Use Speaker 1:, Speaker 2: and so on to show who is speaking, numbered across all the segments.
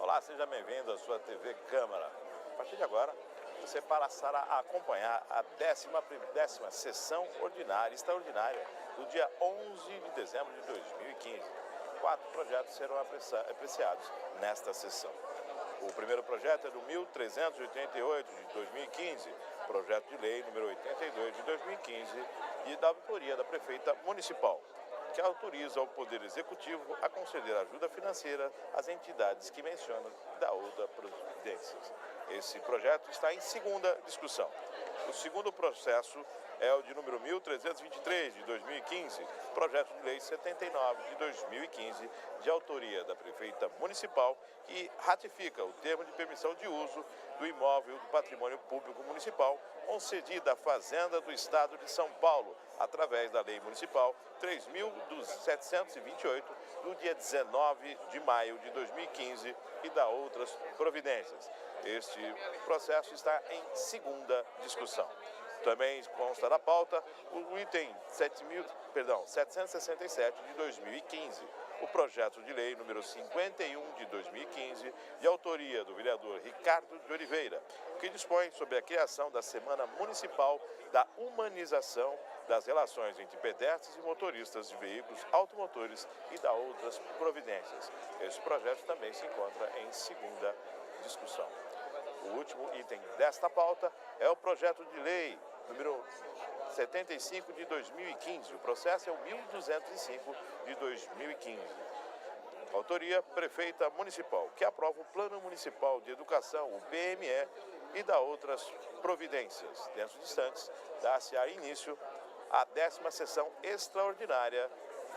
Speaker 1: Olá, seja bem-vindo à sua TV Câmara. A partir de agora, você passará a acompanhar a 10ª sessão extraordinária do dia 11 de dezembro de 2015. 4 projetos serão apreciados nesta sessão. O primeiro projeto é do 1388 de 2015, projeto de lei número 82 de 2015 e da autoria da prefeita municipal, que autoriza o Poder Executivo a conceder ajuda financeira às entidades que mencionam e da outra providências. Esse projeto está em segunda discussão. O segundo processo é o de número 1323 de 2015, projeto de lei 79 de 2015, de autoria da prefeita municipal, que ratifica o termo de permissão de uso do imóvel do patrimônio público municipal concedida à Fazenda do Estado de São Paulo, através da Lei Municipal 3.728, do dia 19 de maio de 2015 e da outras providências. Este processo está em segunda discussão. Também consta na pauta o item 767 de 2015, o projeto de lei número 51 de 2015, de autoria do vereador Ricardo de Oliveira, que dispõe sobre a criação da Semana Municipal da Humanização das relações entre pedestres e motoristas de veículos automotores e da outras providências. Esse projeto também se encontra em segunda discussão. O último item desta pauta é o projeto de lei número 75 de 2015. O processo é o 1205 de 2015. Autoria prefeita municipal, que aprova o Plano Municipal de Educação, o PME, e da outras providências. Dentro de instantes, dá-se-á início à 10ª sessão extraordinária,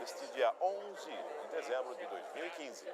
Speaker 1: este dia 11 de dezembro de 2015.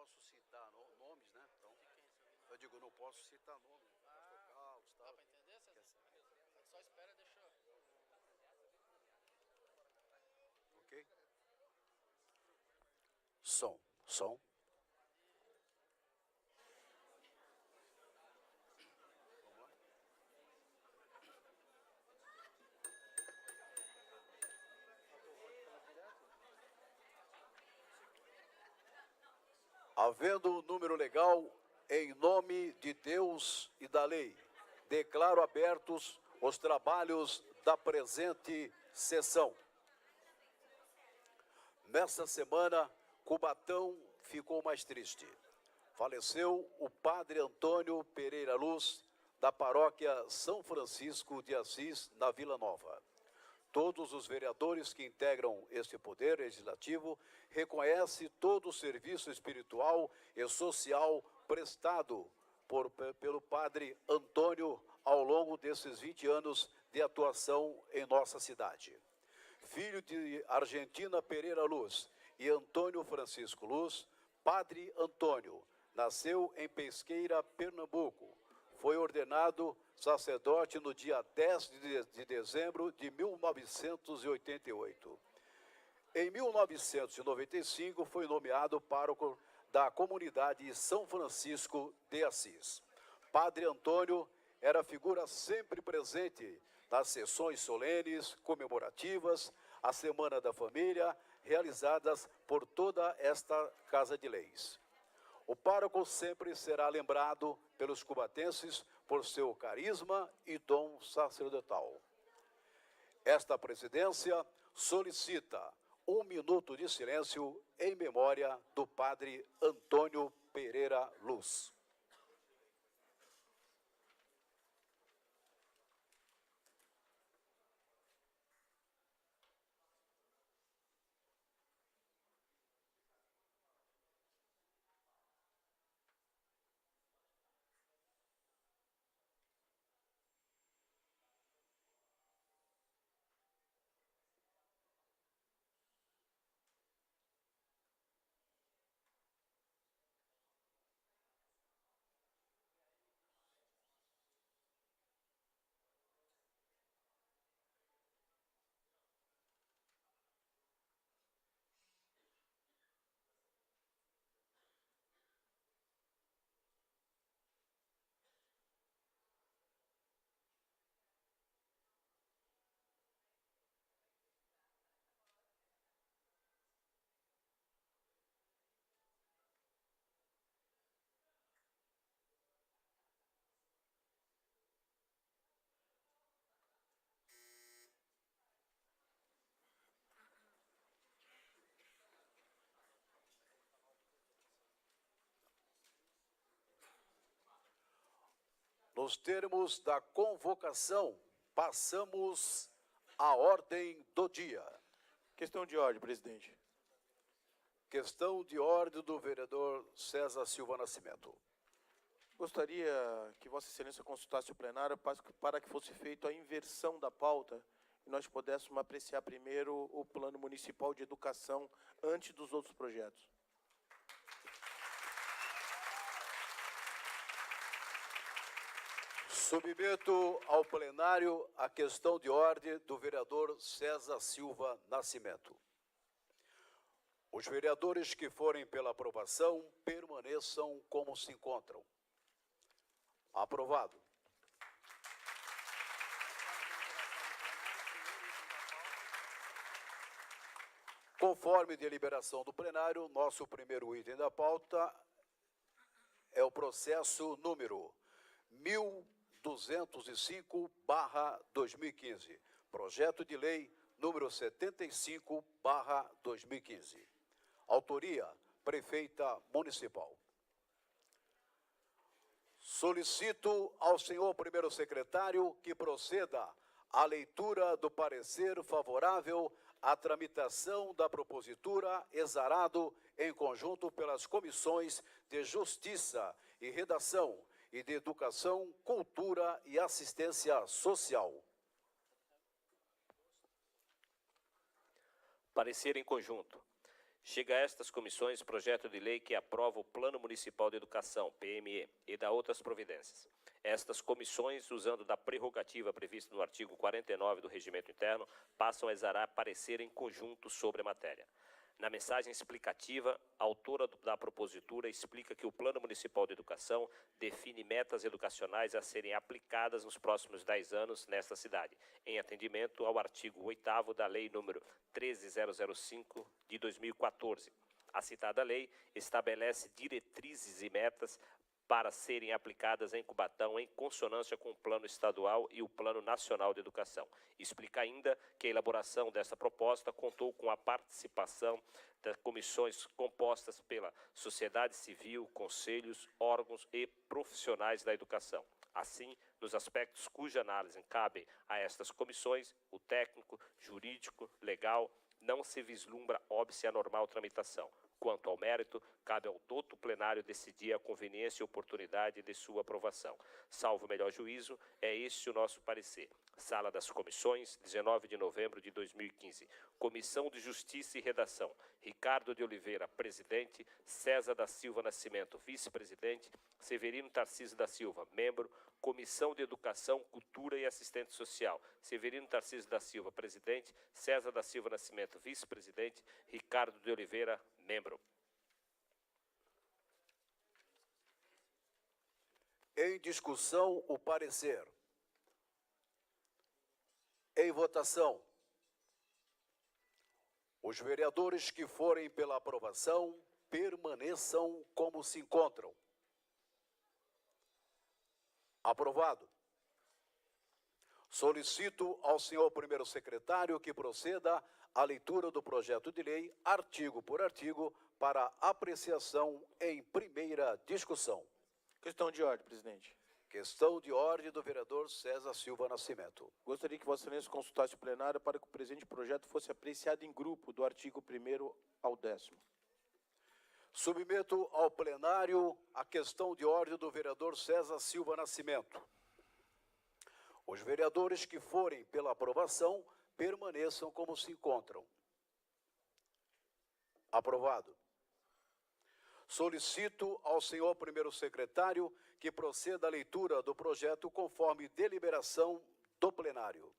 Speaker 2: posso citar nomes, né? Então, eu digo, não posso citar nomes. Pastor Carlos, tal.
Speaker 3: Dá pra entender, César? Só espera, deixa eu...
Speaker 2: Ok? Som. Vamos lá. Havendo um número legal, em nome de Deus e da lei, declaro abertos os trabalhos da presente sessão. Nesta semana, Cubatão ficou mais triste. Faleceu o padre Antônio Pereira Luz, da paróquia São Francisco de Assis, na Vila Nova. Todos os vereadores que integram este poder legislativo reconhecem todo o serviço espiritual e social prestado pelo padre Antônio ao longo desses 20 anos de atuação em nossa cidade. Filho de Argentina Pereira Luz e Antônio Francisco Luz, padre Antônio nasceu em Pesqueira, Pernambuco. Foi ordenado sacerdote no dia 10 de dezembro de 1988. Em 1995, foi nomeado pároco da comunidade São Francisco de Assis. Padre Antônio era figura sempre presente nas sessões solenes, comemorativas, a Semana da Família, realizadas por toda esta Casa de Leis. O pároco sempre será lembrado pelos cubatenses por seu carisma e dom sacerdotal. Esta presidência solicita 1 minuto de silêncio em memória do padre Antônio Pereira Luz. Nos termos da convocação, passamos à ordem do dia.
Speaker 4: Questão de ordem, presidente.
Speaker 2: Questão de ordem do vereador César Silva Nascimento.
Speaker 4: Gostaria que Vossa Excelência consultasse o plenário para que fosse feita a inversão da pauta e nós pudéssemos apreciar primeiro o Plano Municipal de Educação antes dos outros projetos.
Speaker 2: Submeto ao plenário a questão de ordem do vereador César Silva Nascimento. Os vereadores que forem pela aprovação permaneçam como se encontram. Aprovado. Conforme deliberação do plenário, nosso primeiro item da pauta é o processo número 1205/2015, projeto de lei número 75/2015. Autoria, Prefeita Municipal. Solicito ao senhor primeiro secretário que proceda à leitura do parecer favorável à tramitação da propositura exarado em conjunto pelas comissões de Justiça e Redação e de Educação, Cultura e Assistência Social.
Speaker 5: Parecer em conjunto. Chega a estas comissões projeto de lei que aprova o Plano Municipal de Educação, PME, e da outras providências. Estas comissões, usando da prerrogativa prevista no artigo 49 do Regimento Interno, passam a exarar parecer em conjunto sobre a matéria. Na mensagem explicativa, a autora da propositura explica que o Plano Municipal de Educação define metas educacionais a serem aplicadas nos próximos 10 anos nesta cidade, em atendimento ao artigo 8º da Lei nº 13.005, de 2014. A citada lei estabelece diretrizes e metas para serem aplicadas em Cubatão em consonância com o Plano Estadual e o Plano Nacional de Educação. Explica ainda que a elaboração dessa proposta contou com a participação das comissões compostas pela sociedade civil, conselhos, órgãos e profissionais da educação. Assim, nos aspectos cuja análise cabe a estas comissões, o técnico, jurídico, legal, não se vislumbra óbice a normal tramitação. Quanto ao mérito, cabe ao douto plenário decidir a conveniência e oportunidade de sua aprovação. Salvo o melhor juízo, é este o nosso parecer. Sala das Comissões, 19 de novembro de 2015. Comissão de Justiça e Redação. Ricardo de Oliveira, presidente. César da Silva Nascimento, vice-presidente. Severino Tarcísio da Silva, membro. Comissão de Educação, Cultura e Assistente Social. Severino Tarcísio da Silva, presidente. César da Silva Nascimento, vice-presidente. Ricardo de Oliveira, membro.
Speaker 2: Em discussão, o parecer. Em votação. Os vereadores que forem pela aprovação permaneçam como se encontram. Aprovado. Solicito ao senhor primeiro secretário que proceda à leitura do projeto de lei, artigo por artigo, para apreciação em primeira discussão.
Speaker 4: Questão de ordem, presidente.
Speaker 2: Questão de ordem do vereador César Silva Nascimento.
Speaker 4: Gostaria que Vossa Excelência consultasse o plenário para que o presente projeto fosse apreciado em grupo, do artigo 1º ao 10º.
Speaker 2: Submeto ao plenário a questão de ordem do vereador César Silva Nascimento. Os vereadores que forem pela aprovação permaneçam como se encontram. Aprovado. Solicito ao senhor primeiro secretário que proceda à leitura do projeto conforme deliberação do plenário.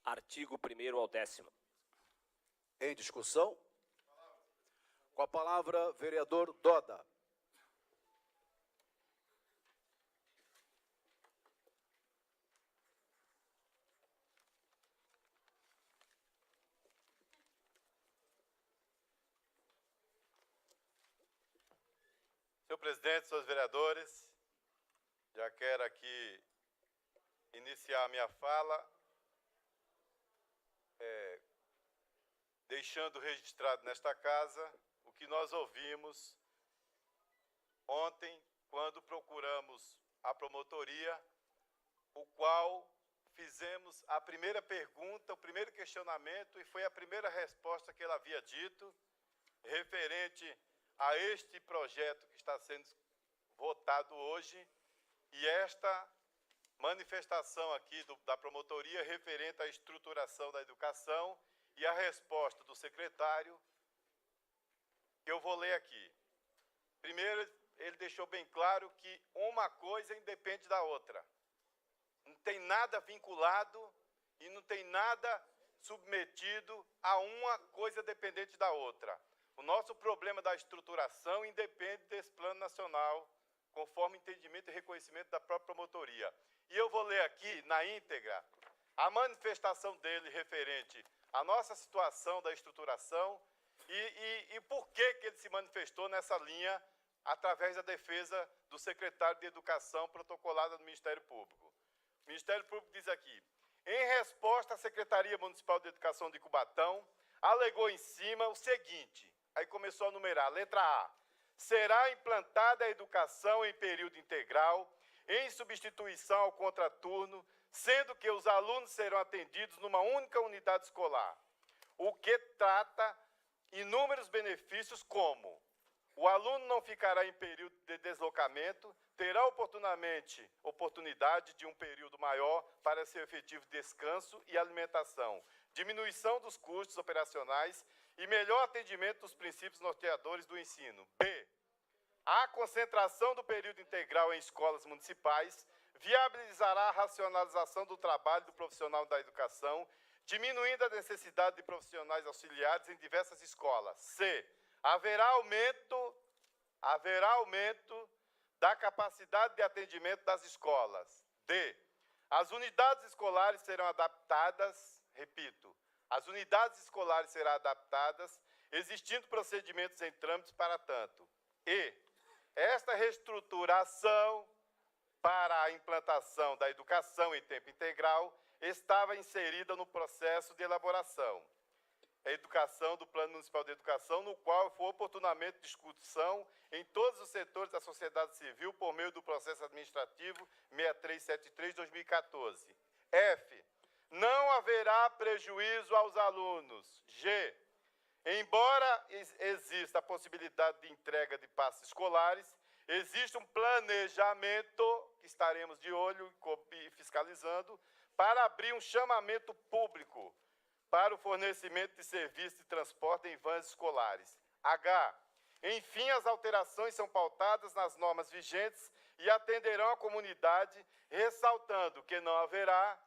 Speaker 5: Artigo 1º ao 10º.
Speaker 2: Em discussão? Com a palavra, vereador Doda.
Speaker 6: Senhor presidente, senhores vereadores, já quero aqui iniciar a minha fala, deixando registrado nesta casa o que nós ouvimos ontem, quando procuramos a promotoria, o qual fizemos a primeira pergunta, o primeiro questionamento, e foi a primeira resposta que ela havia dito, referente a este projeto que está sendo votado hoje, e esta manifestação aqui da promotoria referente à estruturação da educação e a resposta do secretário, que eu vou ler aqui. Primeiro, ele deixou bem claro que uma coisa independe da outra. Não tem nada vinculado e não tem nada submetido a uma coisa dependente da outra. O nosso problema da estruturação independe desse plano nacional, conforme entendimento e reconhecimento da própria promotoria. E eu vou ler aqui, na íntegra, a manifestação dele referente à nossa situação da estruturação e por que ele se manifestou nessa linha através da defesa do secretário de Educação protocolada do Ministério Público. O Ministério Público diz aqui: em resposta à Secretaria Municipal de Educação de Cubatão, alegou em cima o seguinte, aí começou a numerar, letra A, será implantada a educação em período integral, em substituição ao contraturno, sendo que os alunos serão atendidos numa única unidade escolar, o que trata inúmeros benefícios como o aluno não ficará em período de deslocamento, terá oportunidade de um período maior para seu efetivo descanso e alimentação, diminuição dos custos operacionais e melhor atendimento dos princípios norteadores do ensino. B. A concentração do período integral em escolas municipais viabilizará a racionalização do trabalho do profissional da educação, diminuindo a necessidade de profissionais auxiliares em diversas escolas. C. Haverá aumento da capacidade de atendimento das escolas. D. As unidades escolares serão adaptadas, repito, as unidades escolares serão adaptadas, existindo procedimentos em trâmites para tanto. E. Esta reestruturação para a implantação da educação em tempo integral estava inserida no processo de elaboração. A educação do Plano Municipal de Educação, no qual foi oportunamente discussão em todos os setores da sociedade civil por meio do processo administrativo 6373/2014. F. Não haverá prejuízo aos alunos. G. Embora exista a possibilidade de entrega de passes escolares, existe um planejamento, que estaremos de olho e fiscalizando, para abrir um chamamento público para o fornecimento de serviços de transporte em vans escolares. H. Enfim, as alterações são pautadas nas normas vigentes e atenderão a comunidade, ressaltando que não haverá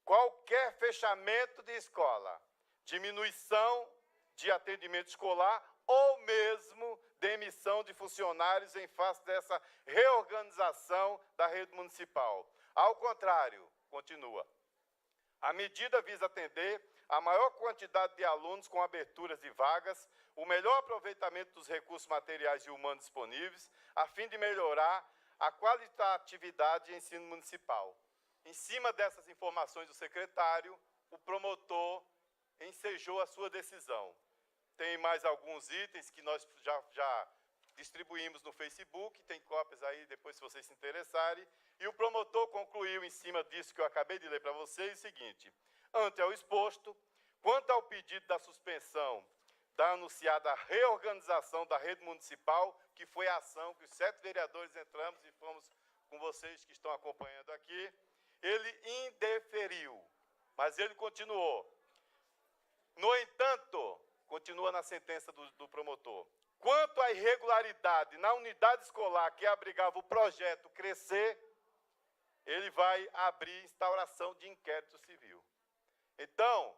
Speaker 6: qualquer fechamento de escola, diminuição de atendimento escolar ou mesmo demissão de funcionários em face dessa reorganização da rede municipal. Ao contrário, continua, a medida visa atender a maior quantidade de alunos com aberturas de vagas, o melhor aproveitamento dos recursos materiais e humanos disponíveis, a fim de melhorar a qualitatividade de ensino municipal. Em cima dessas informações do secretário, o promotor ensejou a sua decisão. Tem mais alguns itens que nós já distribuímos no Facebook, tem cópias aí depois se vocês se interessarem, e o promotor concluiu em cima disso que eu acabei de ler para vocês o seguinte: ante ao exposto, quanto ao pedido da suspensão da anunciada reorganização da rede municipal, que foi a ação que os 7 vereadores entramos e fomos com vocês que estão acompanhando aqui, ele indeferiu, mas ele continuou. No entanto, continua na sentença do promotor, quanto à irregularidade na unidade escolar que abrigava o projeto Crescer, ele vai abrir instauração de inquérito civil. Então,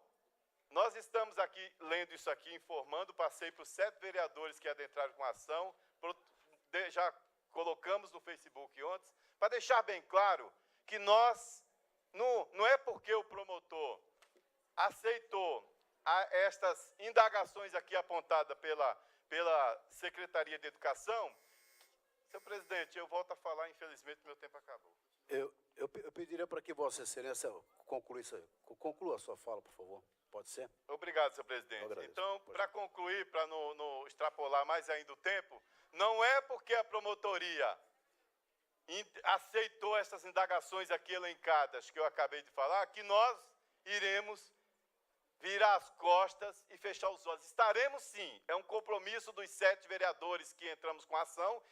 Speaker 6: nós estamos aqui lendo isso aqui, informando, passei para os 7 vereadores que adentraram com a ação, já colocamos no Facebook ontem, para deixar bem claro que nós, não é porque o promotor aceitou estas indagações aqui apontadas pela Secretaria de Educação. Senhor presidente, eu volto a falar, infelizmente meu tempo acabou.
Speaker 2: Eu pediria para que Vossa Excelência conclua a sua fala, por favor. Pode ser?
Speaker 6: Obrigado, senhor presidente. Então, para concluir, para não extrapolar mais ainda o tempo, não é porque a promotoria aceitou essas indagações aqui elencadas que eu acabei de falar, que nós iremos virar as costas e fechar os olhos. Estaremos sim, é um compromisso dos 7 vereadores que entramos com a ação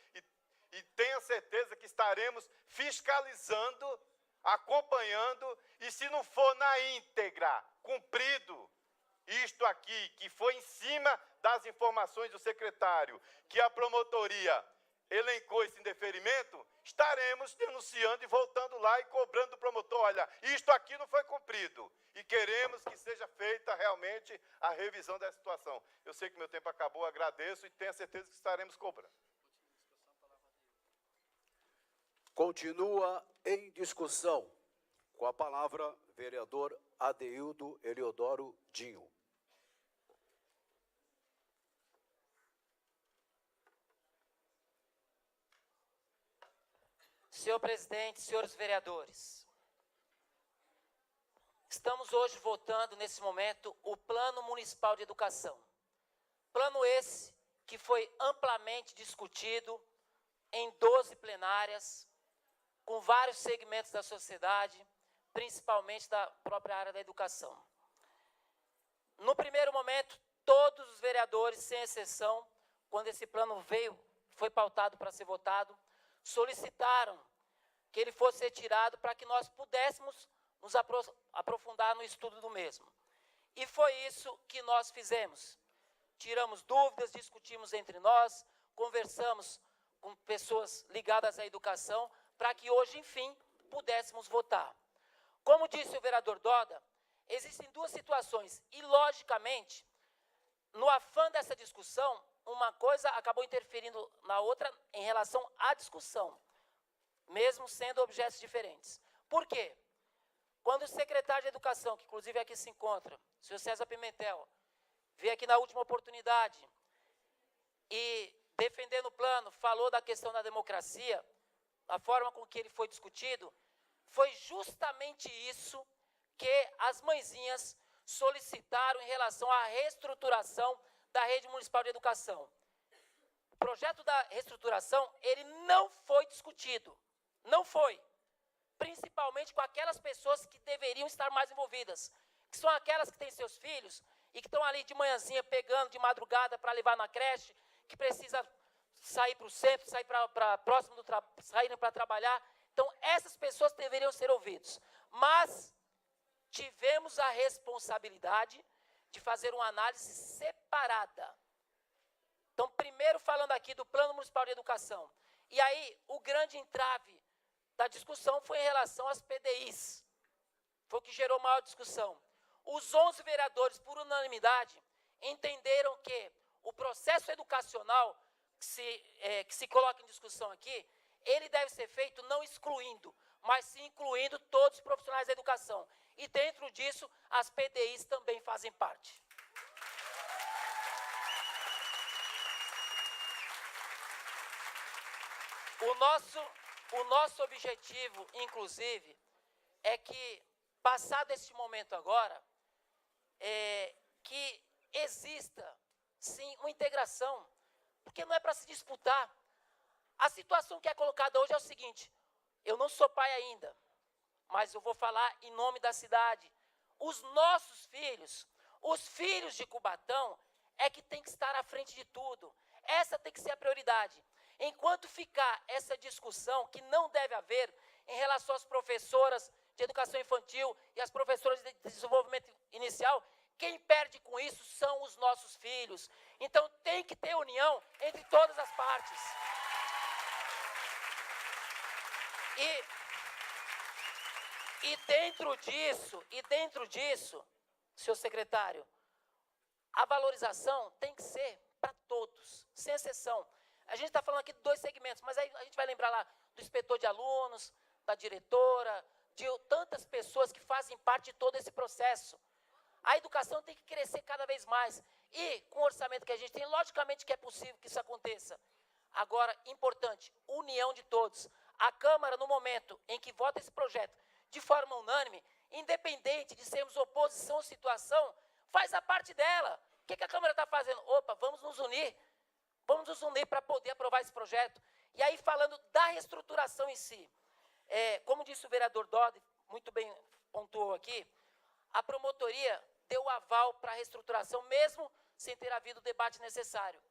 Speaker 6: e tenha certeza que estaremos fiscalizando, acompanhando, e se não for na íntegra cumprido isto aqui, que foi em cima das informações do secretário, que a promotoria elencou esse indeferimento, estaremos denunciando e voltando lá e cobrando do promotor, olha, isto aqui não foi cumprido, e queremos que seja feita realmente a revisão dessa situação. Eu sei que meu tempo acabou, agradeço e tenho certeza que estaremos cobrando.
Speaker 2: Continua em discussão. Com a palavra, vereador Adeildo Eliodoro Dinho.
Speaker 7: Senhor presidente, senhores vereadores, estamos hoje votando, nesse momento, o Plano Municipal de Educação. Plano esse que foi amplamente discutido em 12 plenárias, com vários segmentos da sociedade, principalmente da própria área da educação. No primeiro momento, todos os vereadores, sem exceção, quando esse plano foi pautado para ser votado, solicitaram que ele fosse retirado para que nós pudéssemos nos aprofundar no estudo do mesmo. E foi isso que nós fizemos. Tiramos dúvidas, discutimos entre nós, conversamos com pessoas ligadas à educação, para que hoje, enfim, pudéssemos votar. Como disse o vereador Doda, existem duas situações e, logicamente, no afã dessa discussão, uma coisa acabou interferindo na outra em relação à discussão, mesmo sendo objetos diferentes. Por quê? Quando o secretário de Educação, que inclusive aqui se encontra, o senhor César Pimentel, veio aqui na última oportunidade e, defendendo o plano, falou da questão da democracia, a forma com que ele foi discutido, foi justamente isso que as mãezinhas solicitaram em relação à reestruturação da rede municipal de educação. O projeto da reestruturação, ele não foi discutido, não foi, principalmente com aquelas pessoas que deveriam estar mais envolvidas, que são aquelas que têm seus filhos e que estão ali de manhãzinha pegando de madrugada para levar na creche, que precisa sair para o centro, sair para próximo do saírem para trabalhar. Então, essas pessoas deveriam ser ouvidas. Mas tivemos a responsabilidade de fazer uma análise separada. Então, primeiro falando aqui do Plano Municipal de Educação. E aí, o grande entrave da discussão foi em relação às PDIs. Foi o que gerou maior discussão. Os 11 vereadores, por unanimidade, entenderam que o processo educacional que se coloca em discussão aqui, ele deve ser feito não excluindo, mas sim incluindo todos os profissionais da educação. E dentro disso, as PDIs também fazem parte. O nosso objetivo, inclusive, é que, passado este momento agora, que exista, sim, uma integração, porque não é para se disputar. A situação que é colocada hoje é o seguinte: eu não sou pai ainda, mas eu vou falar em nome da cidade. Os nossos filhos, os filhos de Cubatão, é que tem que estar à frente de tudo. Essa tem que ser a prioridade. Enquanto ficar essa discussão, que não deve haver, em relação às professoras de educação infantil e às professoras de desenvolvimento inicial, quem perde com isso são os nossos filhos. Então, tem que ter união entre todas as partes. E dentro disso, senhor secretário, a valorização tem que ser para todos, sem exceção. A gente está falando aqui de 2 segmentos, mas aí a gente vai lembrar lá do inspetor de alunos, da diretora, de tantas pessoas que fazem parte de todo esse processo. A educação tem que crescer cada vez mais. E, com o orçamento que a gente tem, logicamente que é possível que isso aconteça. Agora, importante, união de todos. A Câmara, no momento em que vota esse projeto de forma unânime, independente de sermos oposição ou situação, faz a parte dela. O que a Câmara está fazendo? Opa, vamos nos unir para poder aprovar esse projeto. E aí, falando da reestruturação em si, como disse o vereador Dodd, muito bem pontuou aqui, a promotoria deu o aval para a reestruturação, mesmo sem ter havido o debate necessário.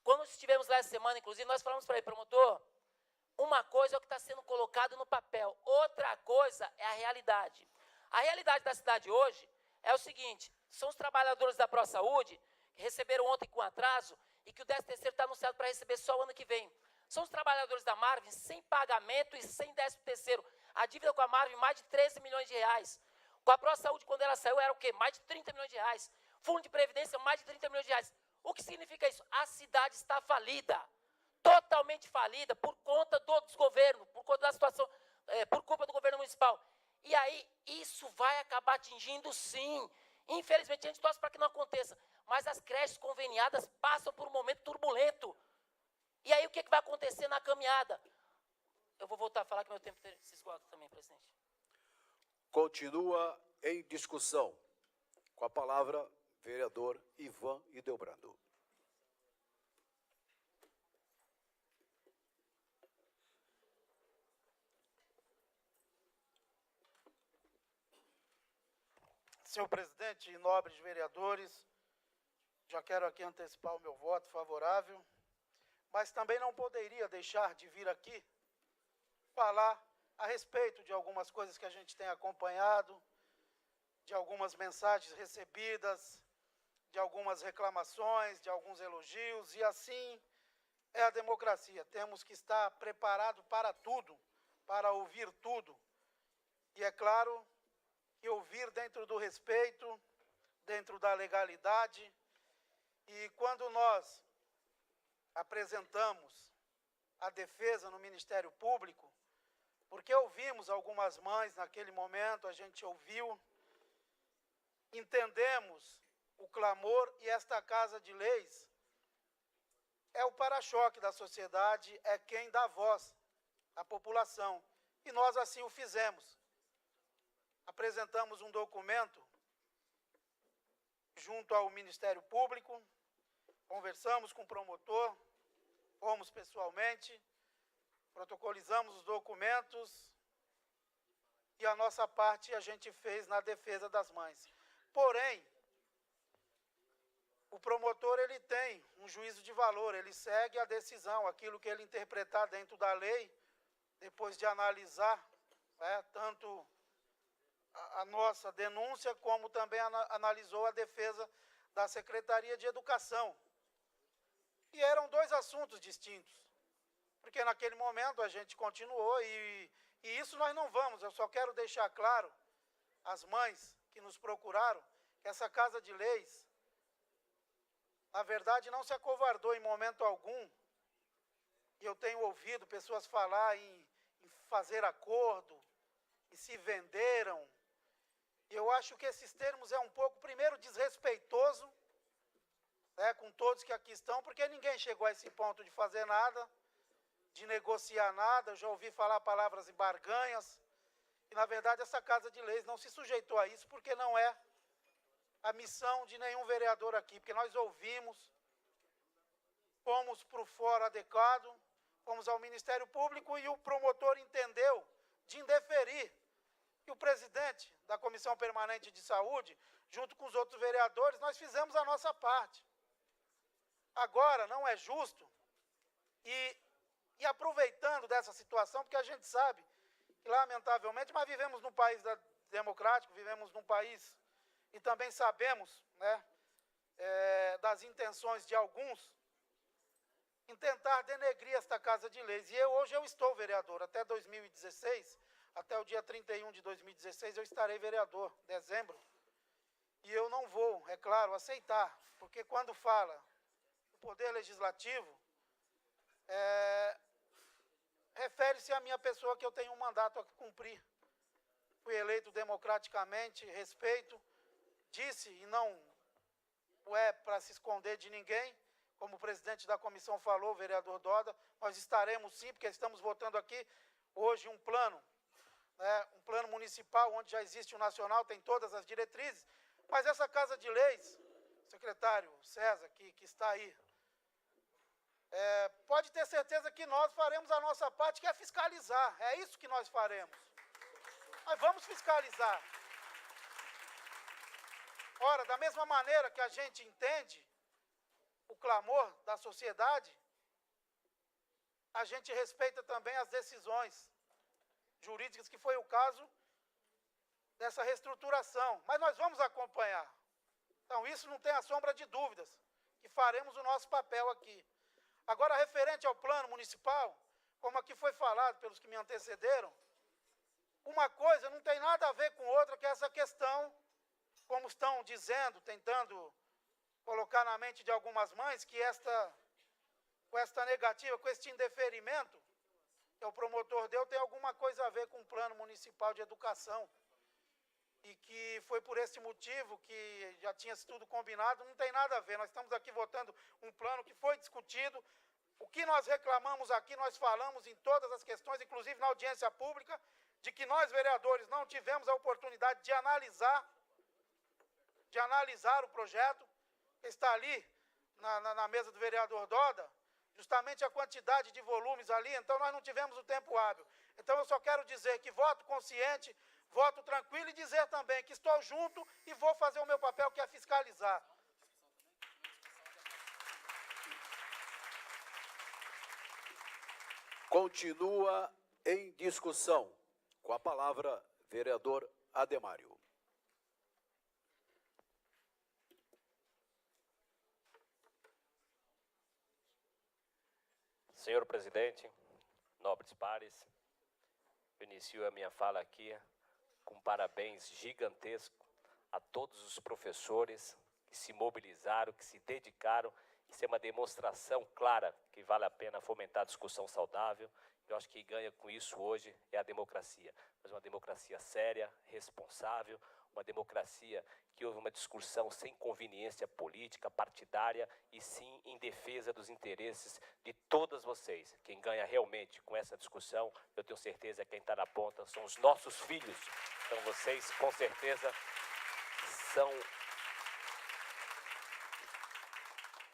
Speaker 7: Quando estivemos lá essa semana, inclusive, nós falamos para ele, promotor, uma coisa é o que está sendo colocado no papel, outra coisa é a realidade. A realidade da cidade hoje é o seguinte: são os trabalhadores da ProSaúde, que receberam ontem com atraso, e que o 13º está anunciado para receber só o ano que vem. São os trabalhadores da Marvin sem pagamento e sem 13º. A dívida com a Marvin, mais de 13 milhões de reais. Com a ProSaúde, quando ela saiu, era o quê? Mais de 30 milhões de reais. Fundo de Previdência, mais de 30 milhões de reais. O que significa isso? A cidade está falida. Totalmente falida por conta do desgoverno, por conta da situação, por culpa do governo municipal. E aí, isso vai acabar atingindo, sim. Infelizmente, a gente torce para que não aconteça. Mas as creches conveniadas passam por um momento turbulento. E aí, o que vai acontecer na caminhada? Eu vou voltar a falar que meu tempo se esgota também, presidente.
Speaker 2: Continua em discussão. Com a palavra, vereador Ivan Ildebrando.
Speaker 8: Senhor presidente e nobres vereadores, já quero aqui antecipar o meu voto favorável, mas também não poderia deixar de vir aqui falar a respeito de algumas coisas que a gente tem acompanhado, de algumas mensagens recebidas, de algumas reclamações, de alguns elogios, e assim é a democracia. Temos que estar preparados para tudo, para ouvir tudo. E é claro que ouvir dentro do respeito, dentro da legalidade. E quando nós apresentamos a defesa no Ministério Público, porque ouvimos algumas mães naquele momento, a gente ouviu, entendemos o clamor, e esta Casa de Leis é o para-choque da sociedade, é quem dá voz à população. E nós assim o fizemos. Apresentamos um documento junto ao Ministério Público, conversamos com o promotor, fomos pessoalmente, protocolizamos os documentos e a nossa parte a gente fez na defesa das mães. Porém, o promotor ele tem um juízo de valor, ele segue a decisão, aquilo que ele interpretar dentro da lei, depois de analisar tanto a nossa denúncia, como também analisou a defesa da Secretaria de Educação. E eram dois assuntos distintos, porque naquele momento a gente continuou e isso nós não vamos. Eu só quero deixar claro às mães que nos procuraram que essa Casa de Leis, na verdade, não se acovardou em momento algum. E eu tenho ouvido pessoas falar em fazer acordo, e se venderam. Eu acho que esses termos é um pouco, primeiro, desrespeitoso, com todos que aqui estão, porque ninguém chegou a esse ponto de fazer nada, de negociar nada. Eu já ouvi falar palavras em barganhas, e na verdade essa Casa de Leis não se sujeitou a isso, porque não é a missão de nenhum vereador aqui, porque nós ouvimos, fomos para o fórum adequado, fomos ao Ministério Público e o promotor entendeu de indeferir. E o presidente da Comissão Permanente de Saúde, junto com os outros vereadores, nós fizemos a nossa parte. Agora, não é justo, e aproveitando dessa situação, porque a gente sabe que, lamentavelmente, mas vivemos num país democrático, vivemos num país, e também sabemos das intenções de alguns em tentar denegrir esta Casa de Leis. E hoje eu estou vereador, até 2016, até o dia 31 de 2016 eu estarei vereador, dezembro. E eu não vou, é claro, aceitar, porque quando fala o Poder Legislativo, refere-se à minha pessoa, que eu tenho um mandato a cumprir. Fui eleito democraticamente, respeito, disse, e não é para se esconder de ninguém, como o presidente da comissão falou, o vereador Doda, nós estaremos sim, porque estamos votando aqui hoje um plano municipal, onde já existe o nacional, tem todas as diretrizes, mas essa Casa de Leis, secretário César, que está aí, pode ter certeza que nós faremos a nossa parte, que é fiscalizar, é isso que nós faremos. Nós vamos fiscalizar. Ora, da mesma maneira que a gente entende o clamor da sociedade, a gente respeita também as decisões jurídicas, que foi o caso dessa reestruturação. Mas nós vamos acompanhar. Então, isso não tem a sombra de dúvidas, que faremos o nosso papel aqui. Agora, referente ao plano municipal, como aqui foi falado pelos que me antecederam, uma coisa não tem nada a ver com outra, que é essa questão, como estão dizendo, tentando colocar na mente de algumas mães, que com esta negativa, com este indeferimento que o promotor deu, tem alguma coisa a ver com o plano municipal de educação. E que foi por esse motivo que já tinha tudo combinado, não tem nada a ver. Nós estamos aqui votando um plano que foi discutido. O que nós reclamamos aqui, nós falamos em todas as questões, inclusive na audiência pública, de que nós, vereadores, não tivemos a oportunidade de analisar o projeto, que está ali na mesa do vereador Doda, justamente a quantidade de volumes ali, então nós não tivemos o tempo hábil. Então eu só quero dizer que voto consciente, voto tranquilo, e dizer também que estou junto e vou fazer o meu papel, que é fiscalizar.
Speaker 2: Continua em discussão. Com a palavra, vereador Ademário.
Speaker 5: Senhor presidente, nobres pares, eu inicio a minha fala aqui com parabéns gigantesco a todos os professores que se mobilizaram, que se dedicaram. Isso é uma demonstração clara que vale a pena fomentar a discussão saudável. Eu acho que ganha com isso hoje é a democracia, mas uma democracia séria, responsável, uma democracia que houve uma discussão sem conveniência política, partidária, e sim em defesa dos interesses de todas vocês. Quem ganha realmente com essa discussão, eu tenho certeza que quem está na ponta são os nossos filhos. Então vocês, com certeza,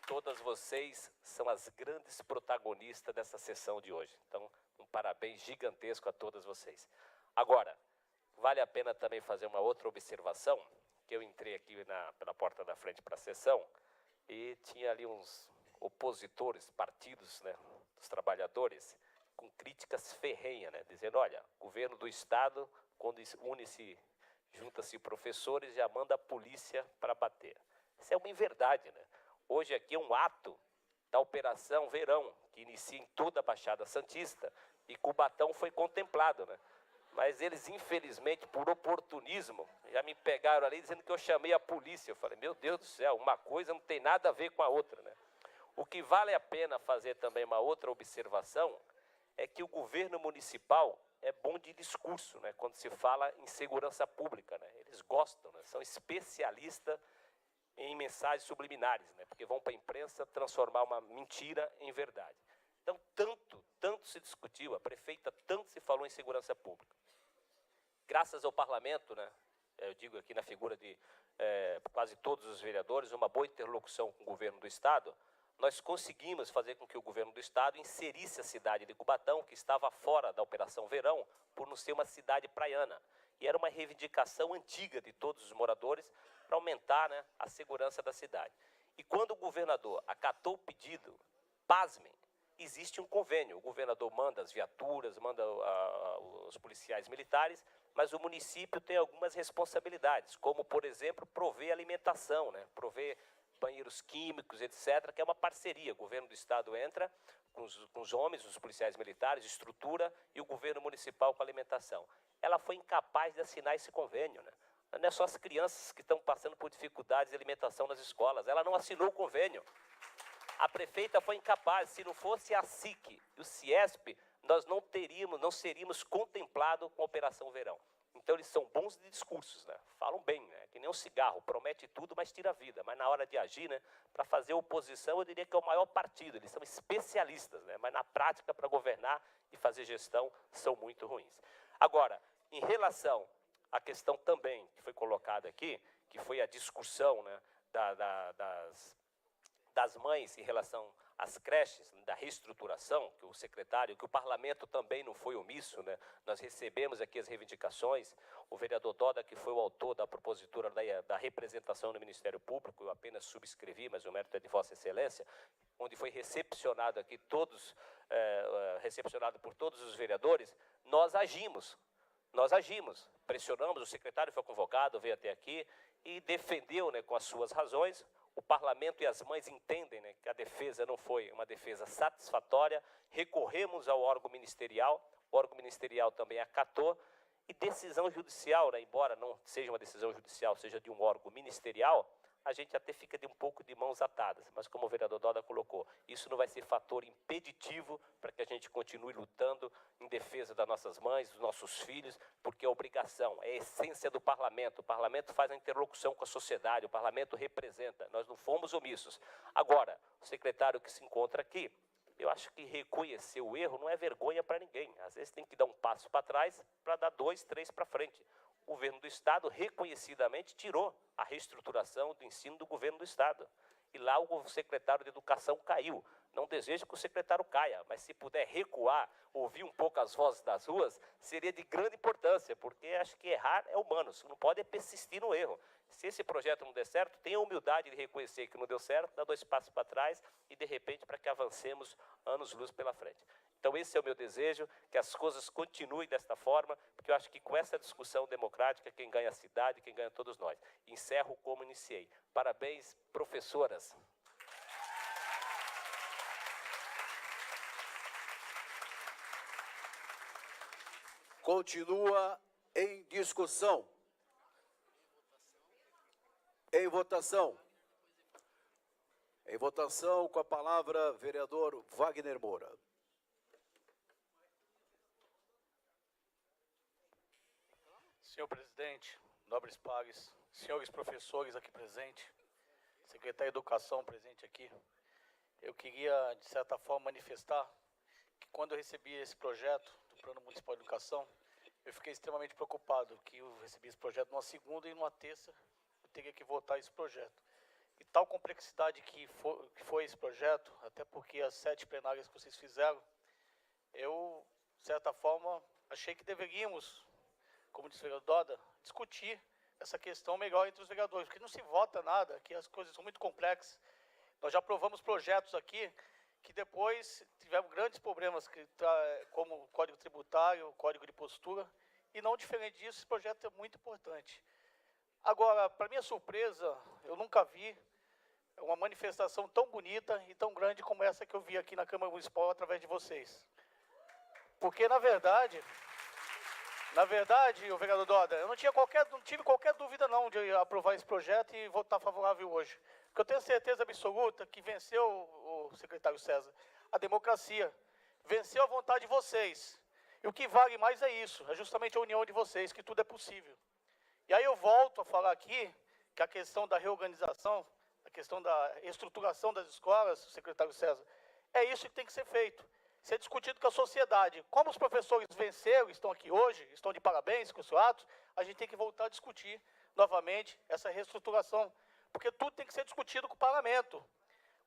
Speaker 5: todas vocês são as grandes protagonistas dessa sessão de hoje. Então, um parabéns gigantesco a todas vocês. Agora, vale a pena também fazer uma outra observação, que eu entrei aqui pela porta da frente para a sessão e tinha ali uns opositores, partidos, né, dos trabalhadores, com críticas ferrenhas, né, dizendo, olha, governo do Estado, quando junta-se professores, já manda a polícia para bater. Isso é uma inverdade, né? Hoje aqui é um ato da Operação Verão, que inicia em toda a Baixada Santista, e Cubatão foi contemplado, né? Mas eles, infelizmente, por oportunismo, já me pegaram ali dizendo que eu chamei a polícia. Eu falei, meu Deus do céu, uma coisa não tem nada a ver com a outra, né? O que vale a pena fazer também uma outra observação é que o governo municipal é bom de discurso, né? Quando se fala em segurança pública, né? Eles gostam, né? São especialistas em mensagens subliminares, né? Porque vão para a imprensa transformar uma mentira em verdade. Então, tanto se discutiu, a prefeita tanto se falou em segurança pública. Graças ao parlamento, né, eu digo aqui na figura de quase todos os vereadores, uma boa interlocução com o governo do Estado, nós conseguimos fazer com que o governo do Estado inserisse a cidade de Cubatão, que estava fora da Operação Verão, por não ser uma cidade praiana. E era uma reivindicação antiga de todos os moradores para aumentar, né, a segurança da cidade. E quando o governador acatou o pedido, pasmem, existe um convênio. O governador manda as viaturas, manda os policiais militares, mas o município tem algumas responsabilidades, como, por exemplo, prover alimentação, né? Prover banheiros químicos, etc., que é uma parceria. O governo do Estado entra com os homens, os policiais militares, estrutura, e o governo municipal com a alimentação. Ela foi incapaz de assinar esse convênio, né? Não é só as crianças que estão passando por dificuldades de alimentação nas escolas. Ela não assinou o convênio. A prefeita foi incapaz. Se não fosse a SIC e o CIESP, nós não seríamos contemplados com a Operação Verão. Então, eles são bons de discursos, né? Falam bem, né? Que nem um cigarro, promete tudo, mas tira a vida. Mas na hora de agir, né, para fazer oposição, eu diria que é o maior partido. Eles são especialistas, né? Mas na prática, para governar e fazer gestão, são muito ruins. Agora, em relação à questão também que foi colocada aqui, que foi a discussão, né, das mães em relação às creches, da reestruturação, que o secretário, que o parlamento também não foi omisso, né? Nós recebemos aqui as reivindicações, o vereador Doda, que foi o autor da propositura da representação no Ministério Público, eu apenas subscrevi, mas o mérito é de Vossa Excelência, onde foi recepcionado aqui recepcionado por todos os vereadores, nós agimos, pressionamos, o secretário foi convocado, veio até aqui e defendeu, né, com as suas razões. O parlamento e as mães entendem, né, que a defesa não foi uma defesa satisfatória, recorremos ao órgão ministerial, o órgão ministerial também acatou, e decisão judicial, né, embora não seja uma decisão judicial, seja de um órgão ministerial, a gente até fica de um pouco de mãos atadas, mas como o vereador Doda colocou, isso não vai ser fator impeditivo para que a gente continue lutando em defesa das nossas mães, dos nossos filhos, porque é obrigação, é a essência do parlamento. O parlamento faz a interlocução com a sociedade, o parlamento representa, nós não fomos omissos. Agora, o secretário que se encontra aqui, eu acho que reconhecer o erro não é vergonha para ninguém. Às vezes tem que dar um passo para trás para dar 2, 3 para frente. O governo do Estado, reconhecidamente, tirou a reestruturação do ensino do governo do Estado. E lá o secretário de Educação caiu. Não desejo que o secretário caia, mas se puder recuar, ouvir um pouco as vozes das ruas, seria de grande importância, porque acho que errar é humano, não pode persistir no erro. Se esse projeto não der certo, tenha a humildade de reconhecer que não deu certo, dá 2 passos para trás e, de repente, para que avancemos anos-luz pela frente. Então, esse é o meu desejo, que as coisas continuem desta forma, porque eu acho que com essa discussão democrática, quem ganha a cidade, quem ganha todos nós. Encerro como iniciei. Parabéns, professoras.
Speaker 2: Continua em discussão. Em votação. Em votação, com a palavra, vereador Wagner Moura.
Speaker 9: Senhor presidente, nobres pares, senhores professores aqui presentes, secretário de Educação presente aqui, eu queria, de certa forma, manifestar que quando eu recebi esse projeto do Plano Municipal de Educação, eu fiquei extremamente preocupado que eu recebi esse projeto numa segunda e numa terça, eu teria que votar esse projeto. E tal complexidade que foi esse projeto, até porque as 7 plenárias que vocês fizeram, eu, de certa forma, achei que deveríamos, como disse o vereador Doda, discutir essa questão melhor entre os vereadores, porque não se vota nada, que as coisas são muito complexas. Nós já aprovamos projetos aqui que depois tiveram grandes problemas, como o Código Tributário, o Código de Postura, e não diferente disso, esse projeto é muito importante. Agora, para minha surpresa, eu nunca vi uma manifestação tão bonita e tão grande como essa que eu vi aqui na Câmara Municipal através de vocês. Porque, na verdade, o vereador Doda, eu não tive qualquer dúvida não de aprovar esse projeto e votar favorável hoje. Porque eu tenho certeza absoluta que venceu o secretário César, a democracia, venceu a vontade de vocês. E o que vale mais é isso, é justamente a união de vocês, que tudo é possível. E aí eu volto a falar aqui que a questão da reorganização, a questão da estruturação das escolas, secretário César, é isso que tem que ser feito. Ser discutido com a sociedade. Como os professores venceram, estão aqui hoje, estão de parabéns com os seus atos, a gente tem que voltar a discutir novamente essa reestruturação, porque tudo tem que ser discutido com o parlamento.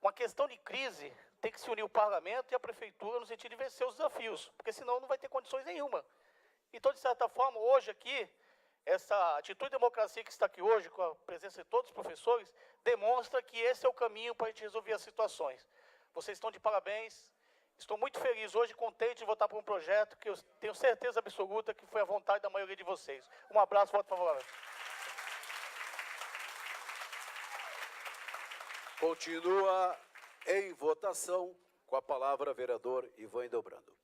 Speaker 9: Uma questão de crise, tem que se unir o parlamento e a prefeitura no sentido de vencer os desafios, porque senão não vai ter condições nenhuma. Então, de certa forma, hoje aqui, essa atitude de democracia que está aqui hoje, com a presença de todos os professores, demonstra que esse é o caminho para a gente resolver as situações. Vocês estão de parabéns. Estou muito feliz hoje, contente de votar por um projeto que eu tenho certeza absoluta que foi a vontade da maioria de vocês. Um abraço, voto favorável.
Speaker 2: Continua em votação, com a palavra, vereador Ivan Hildebrando.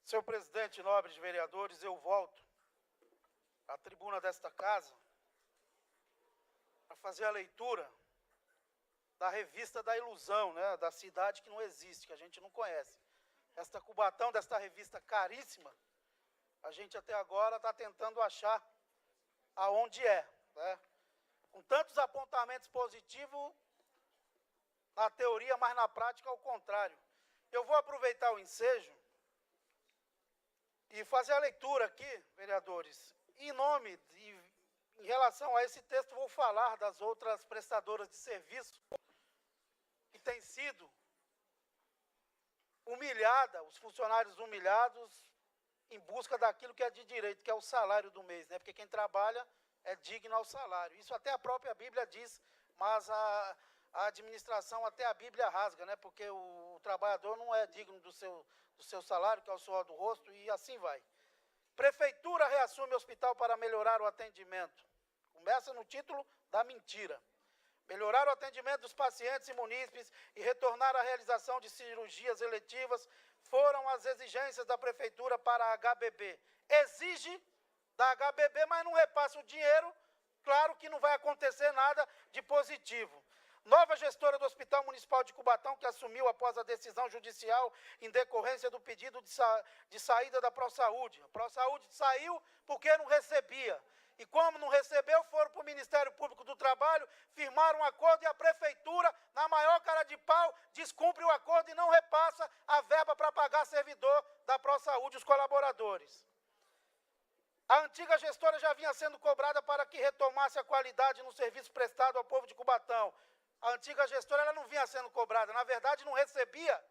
Speaker 8: Senhor presidente, nobres vereadores, eu volto à tribuna desta casa para fazer a leitura da revista da ilusão, né, da cidade que não existe, que a gente não conhece. Esta Cubatão, desta revista caríssima, a gente até agora está tentando achar aonde é, né? Com tantos apontamentos positivos na teoria, mas na prática ao contrário. Eu vou aproveitar o ensejo e fazer a leitura aqui, vereadores. Em relação a esse texto, vou falar das outras prestadoras de serviço que têm sido humilhadas, os funcionários humilhados em busca daquilo que é de direito, que é o salário do mês, né? Porque quem trabalha é digno ao salário. Isso até a própria Bíblia diz, mas a administração até a Bíblia rasga, né? Porque o trabalhador não é digno do seu salário, que é o suor do rosto, e assim vai. Prefeitura reassume hospital para melhorar o atendimento. Começa no título da mentira. Melhorar o atendimento dos pacientes e munícipes e retornar à realização de cirurgias eletivas foram as exigências da Prefeitura para a HBB. Exige da HBB, mas não repassa o dinheiro, claro que não vai acontecer nada de positivo. Nova gestora do Hospital Municipal de Cubatão, que assumiu após a decisão judicial em decorrência do pedido de saída da ProSaúde. A ProSaúde saiu porque não recebia. E como não recebeu, foram para o Ministério Público do Trabalho, firmaram um acordo e a Prefeitura, na maior cara de pau, descumpre o acordo e não repassa a verba para pagar servidor da ProSaúde, os colaboradores. A antiga gestora já vinha sendo cobrada para que retomasse a qualidade no serviço prestado ao povo de Cubatão. A antiga gestora ela não vinha sendo cobrada, na verdade não recebia.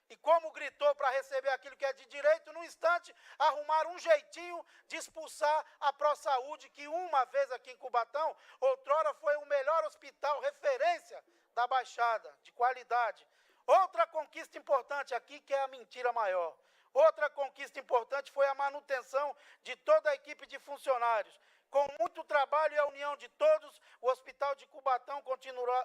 Speaker 8: E como gritou para receber aquilo que é de direito, num instante arrumaram um jeitinho de expulsar a ProSaúde, que uma vez aqui em Cubatão, outrora foi o melhor hospital, referência da Baixada, de qualidade. Outra conquista importante aqui, que é a mentira maior. Outra conquista importante foi a manutenção de toda a equipe de funcionários. Com muito trabalho e a união de todos, o Hospital de Cubatão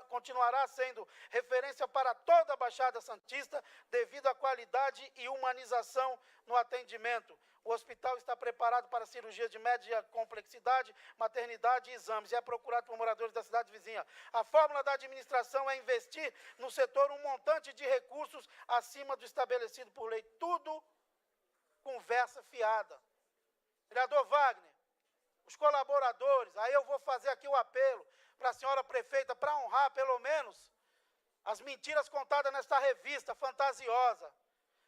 Speaker 8: continuará sendo referência para toda a Baixada Santista, devido à qualidade e humanização no atendimento. O hospital está preparado para cirurgias de média complexidade, maternidade e exames, e é procurado por moradores da cidade vizinha. A fórmula da administração é investir no setor um montante de recursos acima do estabelecido por lei. Tudo conversa fiada. Vereador Wagner, os colaboradores, aí eu vou fazer aqui o apelo para a senhora prefeita, para honrar pelo menos as mentiras contadas nesta revista fantasiosa.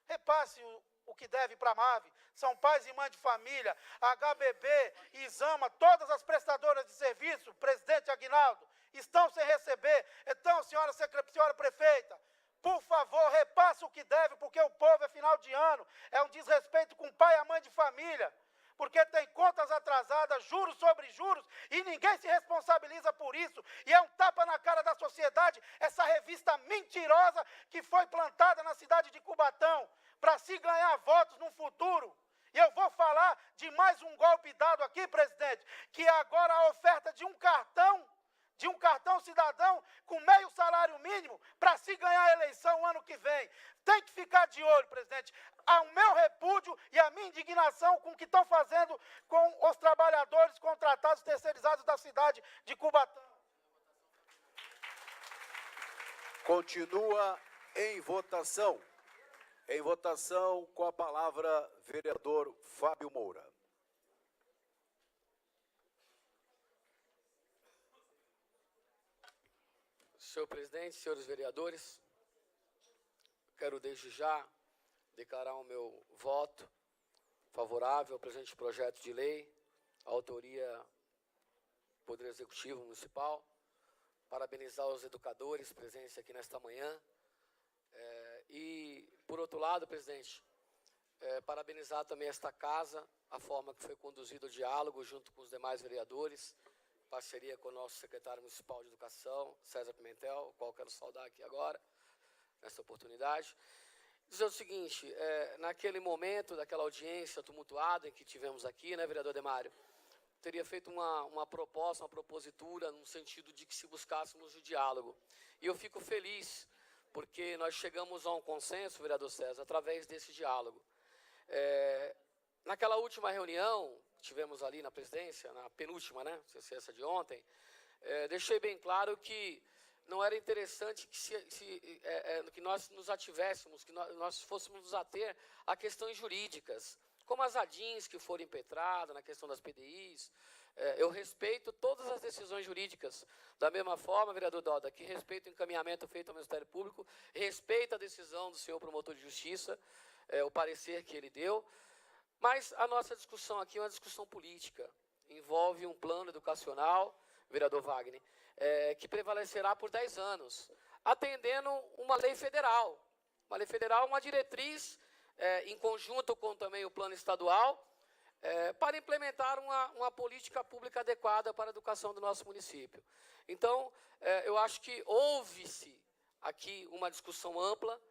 Speaker 8: Repasse o que deve para a MAVE. São pais e mães de família, HBB, Isama, todas as prestadoras de serviço, presidente Aguinaldo, estão sem receber. Então, senhora prefeita, por favor, repasse o que deve, porque o povo é final de ano, é um desrespeito com o pai e a mãe de família, porque tem contas atrasadas, juros sobre juros, e ninguém se responsabiliza por isso, e é um tapa na cara da sociedade, essa revista mentirosa que foi plantada na cidade de Cubatão, para se ganhar votos no futuro. E eu vou falar de mais um golpe dado aqui, presidente, que é agora a oferta de um cartão cidadão com meio salário mínimo para se ganhar a eleição ano que vem. Tem que ficar de olho, presidente. Há o meu repúdio e a minha indignação com o que estão fazendo com os trabalhadores contratados terceirizados da cidade de Cubatão.
Speaker 2: Continua em votação. Em votação, com a palavra, vereador Fábio Moura.
Speaker 3: Senhor presidente, senhores vereadores, quero desde já declarar o meu voto favorável ao presente projeto de lei, autoria do Poder Executivo Municipal, parabenizar os educadores presentes aqui nesta manhã, e, por outro lado, presidente, parabenizar também esta casa, a forma que foi conduzido o diálogo junto com os demais vereadores, parceria com o nosso secretário municipal de Educação, César Pimentel, o qual quero saudar aqui agora, nessa oportunidade. Dizer o seguinte, naquele momento, daquela audiência tumultuada em que tivemos aqui, né, vereador Demário, teria feito uma proposta, uma propositura, no sentido de que se buscássemos o diálogo. E eu fico feliz, porque nós chegamos a um consenso, vereador César, através desse diálogo. Naquela última reunião que tivemos ali na presidência, na penúltima, né, não sei se é essa de ontem, deixei bem claro que não era interessante que nós nos ativéssemos, que nós fôssemos nos ater a questões jurídicas, como as ADINs que foram impetradas, na questão das PDIs. Eu respeito todas as decisões jurídicas. Da mesma forma, vereador Doda, que respeito o encaminhamento feito ao Ministério Público, respeito a decisão do senhor promotor de justiça, o parecer que ele deu. Mas a nossa discussão aqui é uma discussão política. Envolve um plano educacional, vereador Wagner, que prevalecerá por 10 anos, atendendo uma lei federal. Uma lei federal, uma diretriz, em conjunto com também o plano estadual, para implementar uma política pública adequada para a educação do nosso município. Então, eu acho que houve-se aqui uma discussão ampla.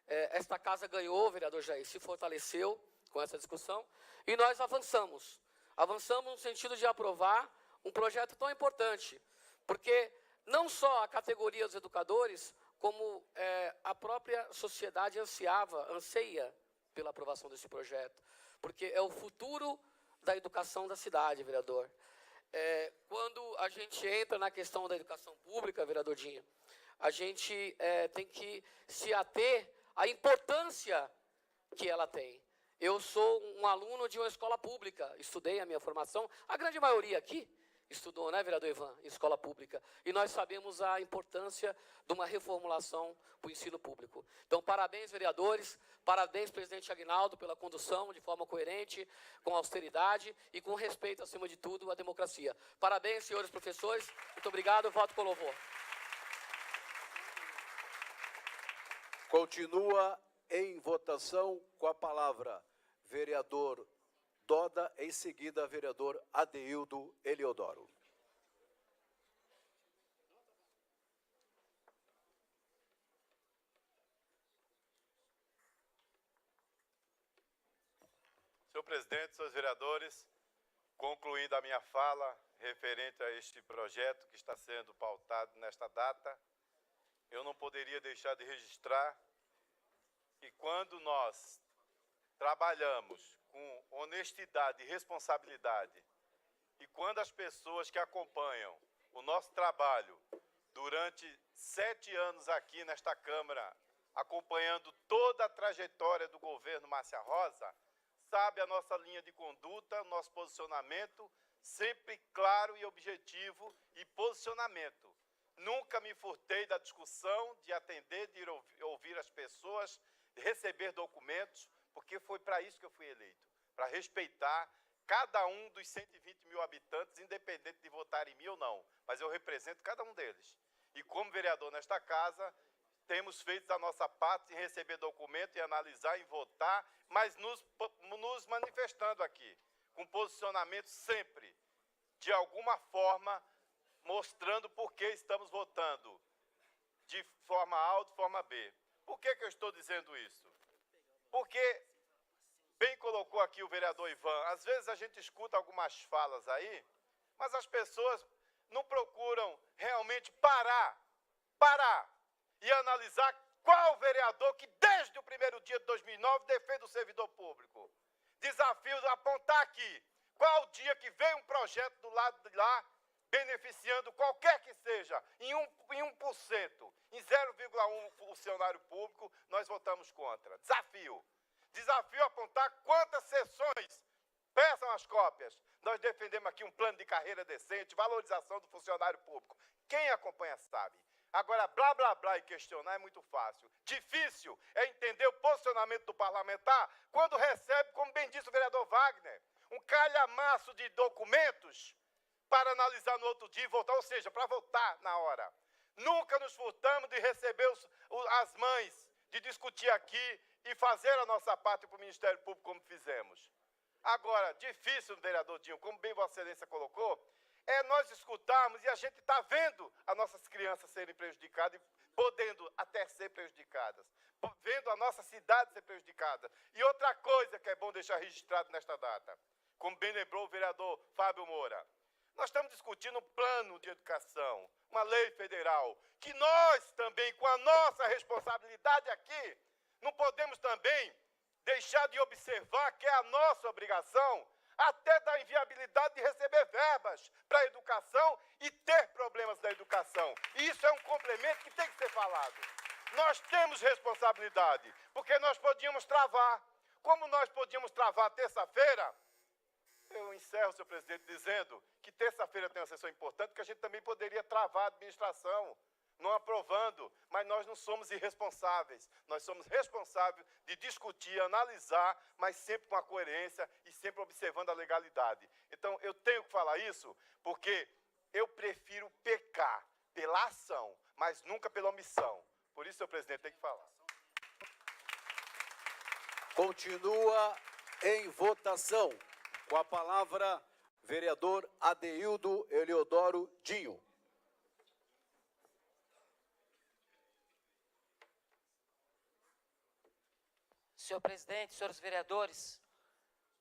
Speaker 3: Esta casa ganhou, vereador Jair, se fortaleceu com essa discussão, e nós avançamos. Avançamos no sentido de aprovar um projeto tão importante, porque não só a categoria dos educadores, como a própria sociedade anseia pela aprovação desse projeto, porque é o futuro da educação da cidade, vereador. Quando a gente entra na questão da educação pública, vereador Dinho, a gente tem que se ater à importância que ela tem. Eu sou um aluno de uma escola pública, estudei a minha formação, a grande maioria aqui estudou, né, vereador Ivan, em escola pública, e nós sabemos a importância de uma reformulação para o ensino público. Então, parabéns, vereadores, parabéns, presidente Aguinaldo, pela condução de forma coerente, com austeridade e com respeito, acima de tudo, à democracia. Parabéns, senhores professores, muito obrigado, voto com louvor.
Speaker 2: Continua em votação com a palavra vereador Doda, em seguida, vereador Adeildo Eliodoro.
Speaker 6: Senhor presidente, senhores vereadores, Concluindo a minha fala referente a este projeto que está sendo pautado nesta data, eu não poderia deixar de registrar que quando nós trabalhamos com honestidade e responsabilidade e quando as pessoas que acompanham o nosso trabalho durante 7 anos aqui nesta Câmara, acompanhando toda a trajetória do governo Márcia Rosa, sabe a nossa linha de conduta, nosso posicionamento, sempre claro e objetivo e posicionamento. Nunca me furtei da discussão, de atender, de ouvir as pessoas, de receber documentos, porque foi para isso que eu fui eleito, para respeitar cada um dos 120 mil habitantes, independente de votar em mim ou não, mas eu represento cada um deles. E como vereador nesta casa, temos feito da nossa parte em receber documento, em analisar, em votar, mas nos manifestando aqui, com posicionamento sempre, de alguma forma, mostrando por que estamos votando, de forma A ou de forma B. Por que eu estou dizendo isso? Porque, bem colocou aqui o vereador Ivan, às vezes a gente escuta algumas falas aí, mas as pessoas não procuram realmente parar e analisar qual vereador que desde o primeiro dia de 2009 defende o servidor público. Desafio apontar aqui qual dia que vem um projeto do lado de lá, beneficiando qualquer que seja, em 1%, em 0,1% funcionário público, nós votamos contra. Desafio. Desafio apontar quantas sessões, peçam as cópias. Nós defendemos aqui um plano de carreira decente, valorização do funcionário público. Quem acompanha sabe. Agora, blá, blá, blá e questionar é muito fácil. Difícil é entender o posicionamento do parlamentar quando recebe, como bem disse o vereador Wagner, um calhamaço de documentos para analisar no outro dia e votar, ou seja, para votar na hora. Nunca nos furtamos de receber as mães, de discutir aqui e fazer a nossa parte para o Ministério Público como fizemos. Agora, difícil, vereador Dinho, como bem Vossa Excelência colocou, é nós escutarmos e a gente está vendo as nossas crianças serem prejudicadas e podendo até ser prejudicadas, vendo a nossa cidade ser prejudicada. E outra coisa que é bom deixar registrado nesta data, como bem lembrou o vereador Fábio Moura, nós estamos discutindo um plano de educação, uma lei federal, que nós também, com a nossa responsabilidade aqui, não podemos também deixar de observar que é a nossa obrigação até da inviabilidade de receber verbas para a educação e ter problemas da educação. E isso é um complemento que tem que ser falado. Nós temos responsabilidade, porque nós podíamos travar. Como nós podíamos travar terça-feira, eu encerro, senhor presidente, dizendo que terça-feira tem uma sessão importante, que a gente também poderia travar a administração, não aprovando, mas nós não somos irresponsáveis. Nós somos responsáveis de discutir, analisar, mas sempre com a coerência e sempre observando a legalidade. Então, eu tenho que falar isso porque eu prefiro pecar pela ação, mas nunca pela omissão. Por isso, senhor presidente, tem que falar.
Speaker 2: Continua em votação. Com a palavra, vereador Adeildo Eleodoro Dinho.
Speaker 7: Senhor presidente, senhores vereadores,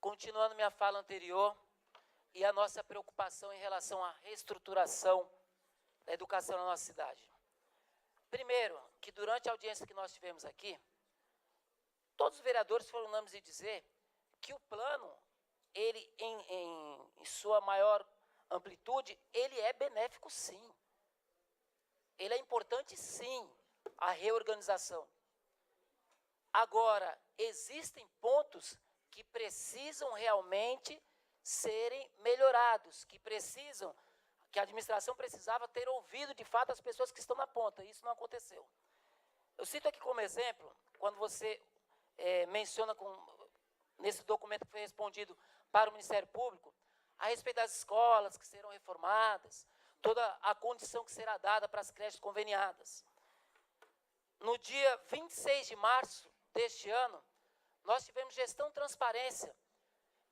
Speaker 7: continuando minha fala anterior e a nossa preocupação em relação à reestruturação da educação na nossa cidade. Primeiro, que durante a audiência que nós tivemos aqui, todos os vereadores foram unânimes em dizer que o plano, ele em sua maior amplitude, ele é benéfico sim. Ele é importante sim, a reorganização. Agora, existem pontos que precisam realmente serem melhorados, que a administração precisava ter ouvido de fato as pessoas que estão na ponta, e isso não aconteceu. Eu cito aqui como exemplo, quando você menciona nesse documento que foi respondido para o Ministério Público, a respeito das escolas que serão reformadas, toda a condição que será dada para as creches conveniadas. No dia 26 de março deste ano, nós tivemos gestão transparência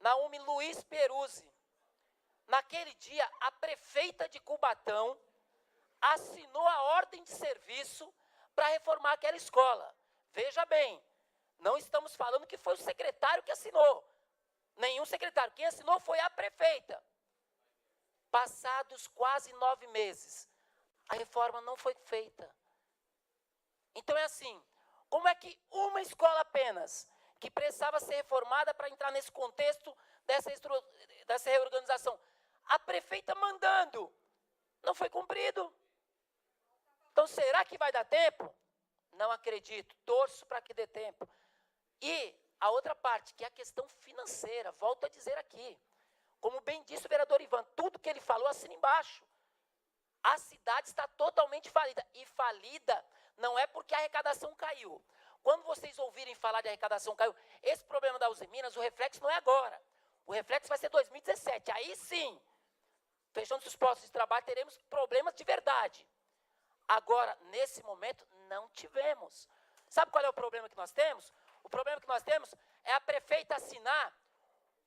Speaker 7: na UME Luiz Peruzzi. Naquele dia, a prefeita de Cubatão assinou a ordem de serviço para reformar aquela escola. Veja bem, não estamos falando que foi o secretário que assinou. Nenhum secretário. Quem assinou foi a prefeita. Passados quase 9 meses, a reforma não foi feita. Então é assim, como é que uma escola apenas, que precisava ser reformada para entrar nesse contexto dessa reorganização, a prefeita mandando, não foi cumprido? Então será que vai dar tempo? Não acredito, torço para que dê tempo. E a outra parte, que é a questão financeira, volto a dizer aqui, como bem disse o vereador Ivan, tudo que ele falou assina embaixo. A cidade está totalmente falida. E falida não é porque a arrecadação caiu. Quando vocês ouvirem falar de arrecadação caiu, esse problema da Uzi Minas, o reflexo não é agora. O reflexo vai ser 2017. Aí sim, fechando os postos de trabalho, teremos problemas de verdade. Agora, nesse momento, não tivemos. Sabe qual é o problema que nós temos? O problema que nós temos é a prefeita assinar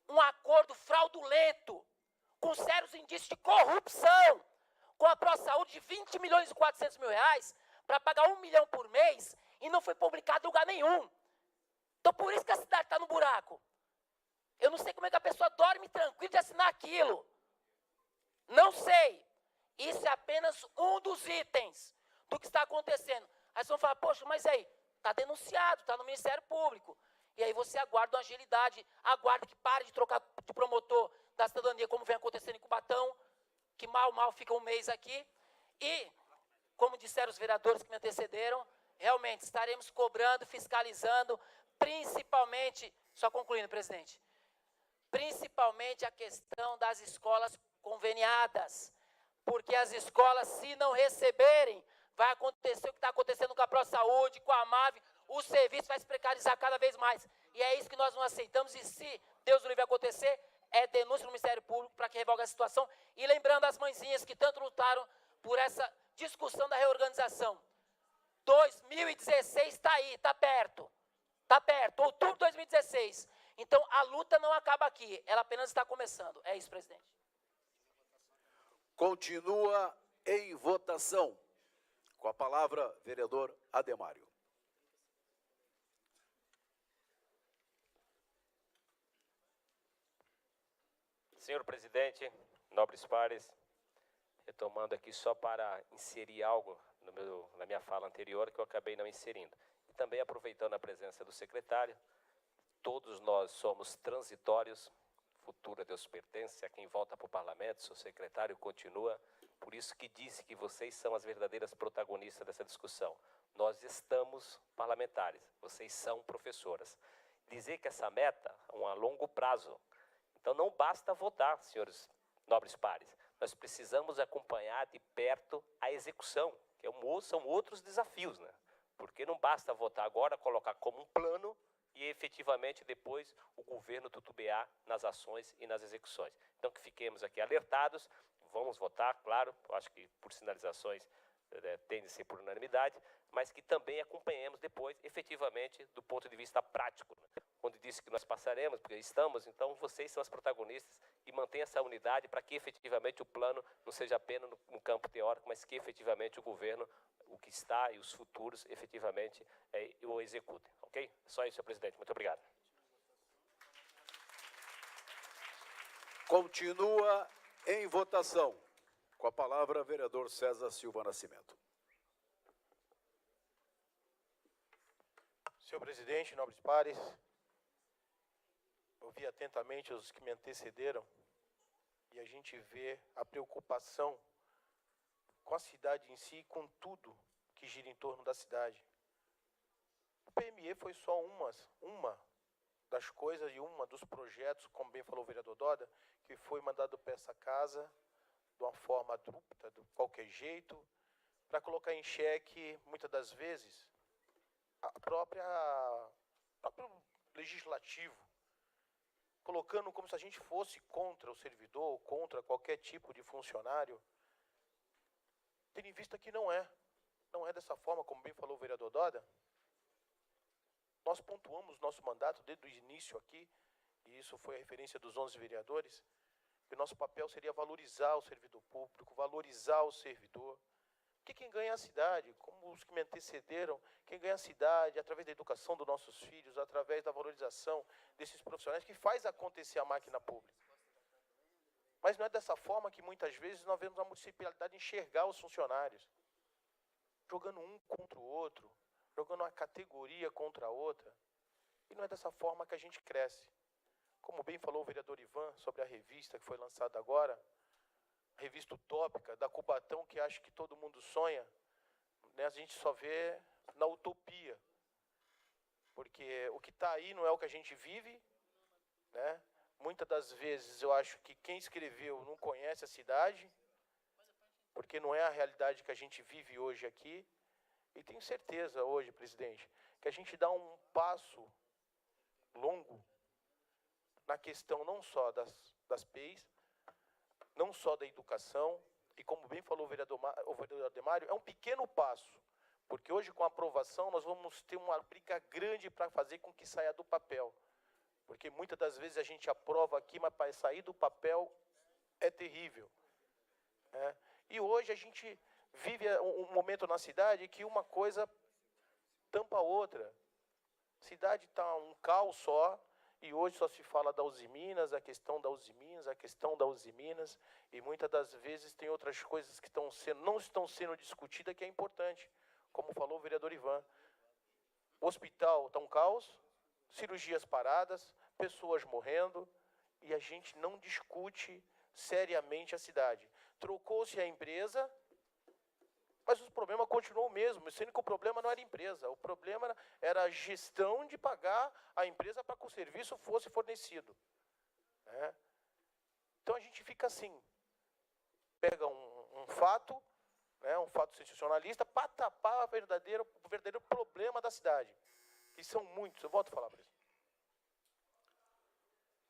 Speaker 7: um acordo fraudulento, com sérios indícios de corrupção, com a ProSaúde de 20 milhões e 400 mil reais, para pagar 1 milhão por mês, e não foi publicado em lugar nenhum. Então, por isso que a cidade está no buraco. Eu não sei como é que a pessoa dorme tranquila de assinar aquilo. Não sei. Isso é apenas um dos itens do que está acontecendo. Aí vocês vão falar, poxa, mas aí, está denunciado, está no Ministério Público. E aí você aguarda uma agilidade, aguarda que pare de trocar de promotor da cidadania, como vem acontecendo em Cubatão, que mal fica um mês aqui. E, como disseram os vereadores que me antecederam, realmente estaremos cobrando, fiscalizando, principalmente, só concluindo, presidente, principalmente a questão das escolas conveniadas. Porque as escolas, se não receberem, vai acontecer o que está acontecendo com a ProSaúde, com a AMAV, o serviço vai se precarizar cada vez mais. E é isso que nós não aceitamos, e se Deus o livre acontecer, é denúncia no Ministério Público para que revogue a situação. E lembrando as mãezinhas que tanto lutaram por essa discussão da reorganização. 2016 está aí, está perto, outubro de 2016. Então, a luta não acaba aqui, ela apenas está começando. É isso, presidente.
Speaker 2: Continua em votação. Com a palavra, vereador Ademário.
Speaker 5: Senhor presidente, nobres pares, retomando aqui só para inserir algo na minha fala anterior que eu acabei não inserindo. E também aproveitando a presença do secretário, todos nós somos transitórios, futuro a Deus pertence, a quem volta para o parlamento, seu secretário continua, por isso que disse que vocês são as verdadeiras protagonistas dessa discussão. Nós estamos parlamentares, vocês são professoras. Dizer que essa meta é a longo prazo. Então não basta votar, senhores nobres pares. Nós precisamos acompanhar de perto a execução, que são outros desafios, né? Porque não basta votar agora, colocar como um plano e efetivamente depois o governo tutubear nas ações e nas execuções. Então que fiquemos aqui alertados, vamos votar, claro, acho que por sinalizações tem de ser por unanimidade, mas que também acompanhemos depois, efetivamente, do ponto de vista prático, né? Onde disse que nós passaremos, porque estamos, então vocês são as protagonistas e mantenham essa unidade para que efetivamente o plano não seja apenas no campo teórico, mas que efetivamente o governo, o que está e os futuros, efetivamente o executem, ok? Só isso, senhor presidente. Muito obrigado.
Speaker 2: Continua em votação. Com a palavra, vereador César Silva Nascimento.
Speaker 4: Senhor presidente, nobres pares, ouvi atentamente os que me antecederam e a gente vê a preocupação com a cidade em si e com tudo que gira em torno da cidade. O PME foi só uma das coisas e uma dos projetos, como bem falou o vereador Doda, que foi mandado para essa casa de uma forma abrupta, de qualquer jeito, para colocar em xeque, muitas das vezes, o próprio legislativo, colocando como se a gente fosse contra o servidor, contra qualquer tipo de funcionário, tendo em vista que não é dessa forma, como bem falou o vereador Doda. Nós pontuamos nosso mandato desde o início aqui, e isso foi a referência dos 11 vereadores, que o nosso papel seria valorizar o servidor público, valorizar o servidor, Porque quem ganha é a cidade, como os que me antecederam, quem ganha a cidade, através da educação dos nossos filhos, através da valorização desses profissionais, que faz acontecer a máquina pública. Mas não é dessa forma que muitas vezes nós vemos a municipalidade enxergar os funcionários, jogando um contra o outro, jogando uma categoria contra a outra. E não é dessa forma que a gente cresce. Como bem falou o vereador Ivan sobre a revista que foi lançada agora, a revista utópica da Cubatão, que acho que todo mundo sonha, né, a gente só vê na utopia. Porque o que está aí não é o que a gente vive, né? Muitas das vezes eu acho que quem escreveu não conhece a cidade, porque não é a realidade que a gente vive hoje aqui. E tenho certeza hoje, presidente, que a gente dá um passo longo na questão não só das PEIs, não só da educação, e como bem falou o vereador Ademário, é um pequeno passo, porque hoje com a aprovação nós vamos ter uma briga grande para fazer com que saia do papel. Porque muitas das vezes a gente aprova aqui, mas para sair do papel é terrível. Né? E hoje a gente vive um momento na cidade que uma coisa tampa a outra. A cidade está um caos só, e hoje só se fala da Uzi Minas, a questão da Uzi Minas, a questão da Uzi Minas, e muitas das vezes tem outras coisas que não estão sendo discutidas que é importante. Como falou o vereador Ivan. O hospital está um caos, cirurgias paradas, pessoas morrendo, e a gente não discute seriamente a cidade. Trocou-se a empresa, mas o problema continuou o mesmo, sendo que o problema não era a empresa, o problema era a gestão de pagar a empresa para que o serviço fosse fornecido. Né? Então a gente fica assim, pega um fato, né, um fato sensacionalista, para tapar o verdadeiro problema da cidade, que são muitos. Eu volto a falar, presidente.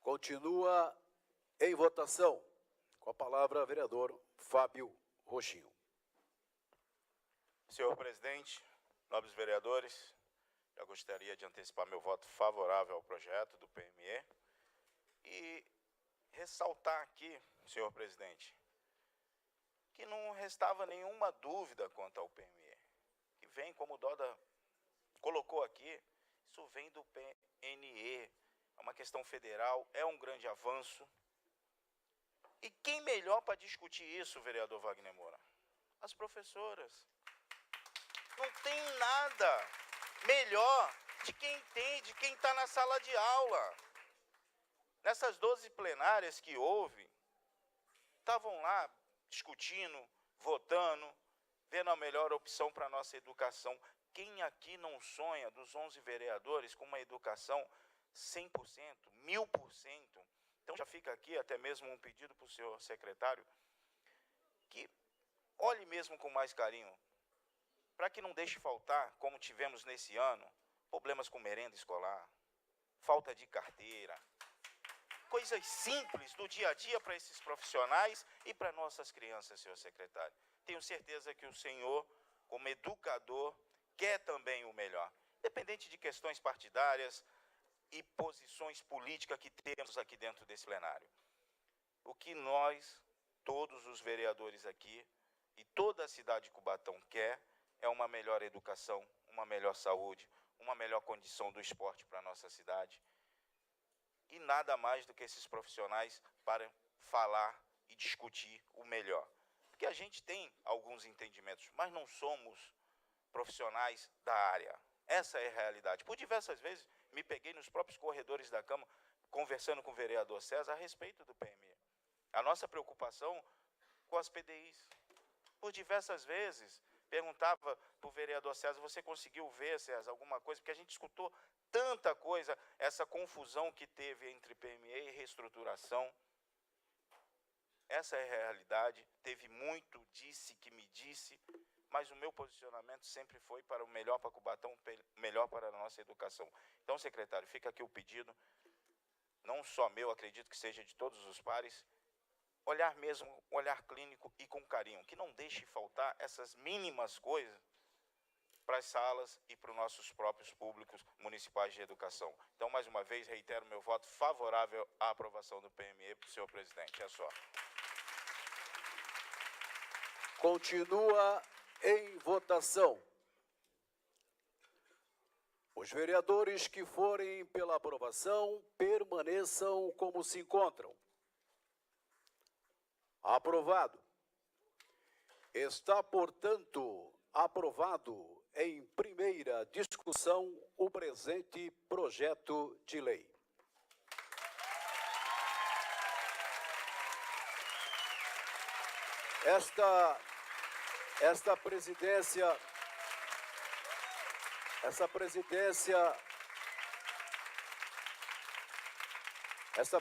Speaker 2: Continua em votação. Com a palavra, vereador Fábio Rochinho.
Speaker 1: Senhor presidente, nobres vereadores, eu gostaria de antecipar meu voto favorável ao projeto do PME e ressaltar aqui, senhor presidente, que não restava nenhuma dúvida quanto ao PME, que vem, como o Doda colocou aqui, isso vem do PNE, é uma questão federal, é um grande avanço. E quem melhor para discutir isso, vereador Wagner Moura? As professoras. Não tem nada melhor de quem entende, quem está na sala de aula. Nessas 12 plenárias que houve, estavam lá discutindo, votando, vendo a melhor opção para a nossa educação. Quem aqui não sonha, dos 11 vereadores, com uma educação 100%, 1000%? Então já fica aqui até mesmo um pedido para o senhor secretário, que olhe mesmo com mais carinho, para que não deixe faltar, como tivemos nesse ano, problemas com merenda escolar, falta de carteira, coisas simples do dia a dia para esses profissionais e para nossas crianças, senhor secretário. Tenho certeza que o senhor, como educador, quer também o melhor, independente de questões partidárias e posições políticas que temos aqui dentro desse plenário. O que nós, todos os vereadores aqui, e toda a cidade de Cubatão quer, é uma melhor educação, uma melhor saúde, uma melhor condição do esporte para a nossa cidade. E nada mais do que esses profissionais para falar e discutir o melhor. Porque a gente tem alguns entendimentos, mas não somos profissionais da área. Essa é a realidade. Por diversas vezes, me peguei nos próprios corredores da Câmara, conversando com o vereador César a respeito do PME. A nossa preocupação com as PDIs. Por diversas vezes, perguntava para o vereador César, você conseguiu ver, César, alguma coisa? Porque a gente escutou tanta coisa, essa confusão que teve entre PME e reestruturação. Essa é a realidade. Teve muito disse que me disse, mas o meu posicionamento sempre foi para o melhor para Cubatão, melhor para a nossa educação. Então, secretário, fica aqui o pedido, não só meu, acredito que seja de todos os pares, olhar mesmo, olhar clínico e com carinho, que não deixe faltar essas mínimas coisas para as salas e para os nossos próprios públicos municipais de educação. Então, mais uma vez, reitero meu voto favorável à aprovação do PME para o senhor presidente. É só.
Speaker 2: Continua Em votação. Os vereadores que forem pela aprovação permaneçam como se encontram. Aprovado. Está, portanto, aprovado em primeira discussão o presente projeto de lei. Essa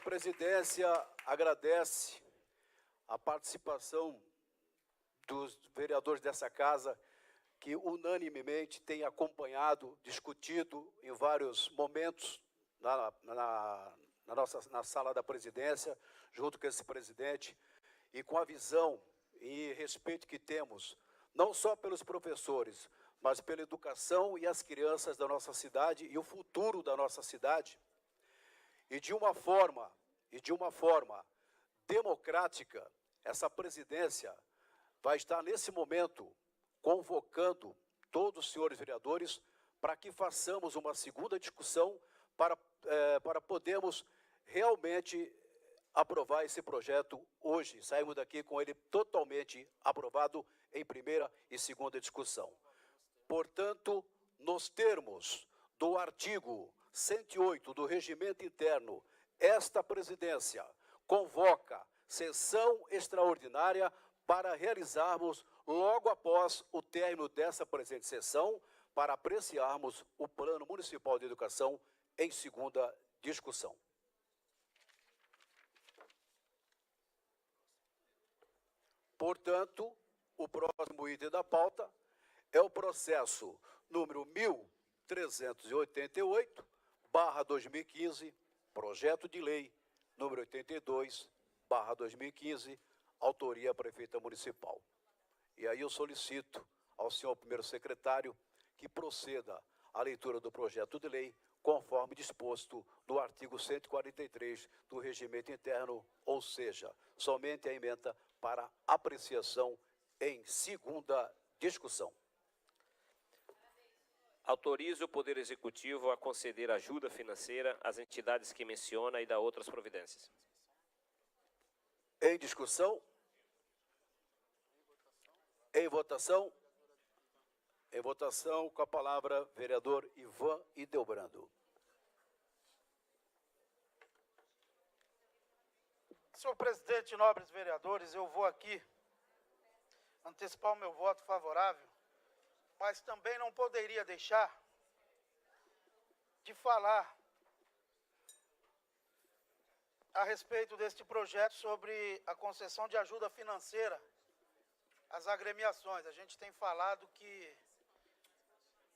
Speaker 2: presidência agradece a participação dos vereadores dessa casa, que unanimemente têm acompanhado, discutido em vários momentos na sala da presidência, junto com esse presidente, e com a visão e respeito que temos, não só pelos professores, mas pela educação e as crianças da nossa cidade e o futuro da nossa cidade. E de uma forma democrática, essa presidência vai estar nesse momento convocando todos os senhores vereadores para que façamos uma segunda discussão para podermos realmente aprovar esse projeto hoje. Saímos daqui com ele totalmente aprovado em primeira e segunda discussão. Portanto, nos termos do artigo 108 do Regimento Interno, esta presidência convoca sessão extraordinária para realizarmos, logo após o término dessa presente sessão, para apreciarmos o Plano Municipal de Educação em segunda discussão. Portanto, o próximo item da pauta é o processo número 1388/2015, projeto de lei número 82/2015, autoria Prefeita Municipal. E aí eu solicito ao senhor primeiro secretário que proceda à leitura do projeto de lei, conforme disposto no artigo 143 do Regimento Interno, ou seja, somente a emenda para apreciação em segunda discussão.
Speaker 5: Autoriza o Poder Executivo a conceder ajuda financeira às entidades que menciona e dá outras providências.
Speaker 2: Em discussão? Em votação? Em votação, com a palavra, vereador Ivan Ideobrando.
Speaker 8: Senhor presidente, nobres vereadores, eu vou aqui antecipar o meu voto favorável, mas também não poderia deixar de falar a respeito deste projeto sobre a concessão de ajuda financeira às agremiações. A gente tem falado que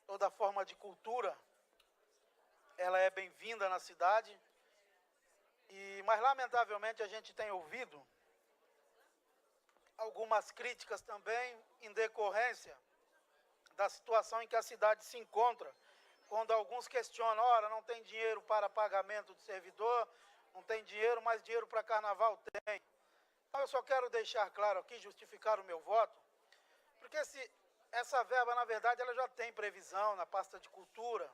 Speaker 8: toda forma de cultura, ela é bem-vinda na cidade, mas lamentavelmente a gente tem ouvido algumas críticas também em decorrência da situação em que a cidade se encontra, quando alguns questionam, ora, não tem dinheiro para pagamento de servidor, não tem dinheiro, mas dinheiro para carnaval tem. Então eu só quero deixar claro aqui, justificar o meu voto, porque essa verba, na verdade, ela já tem previsão na pasta de cultura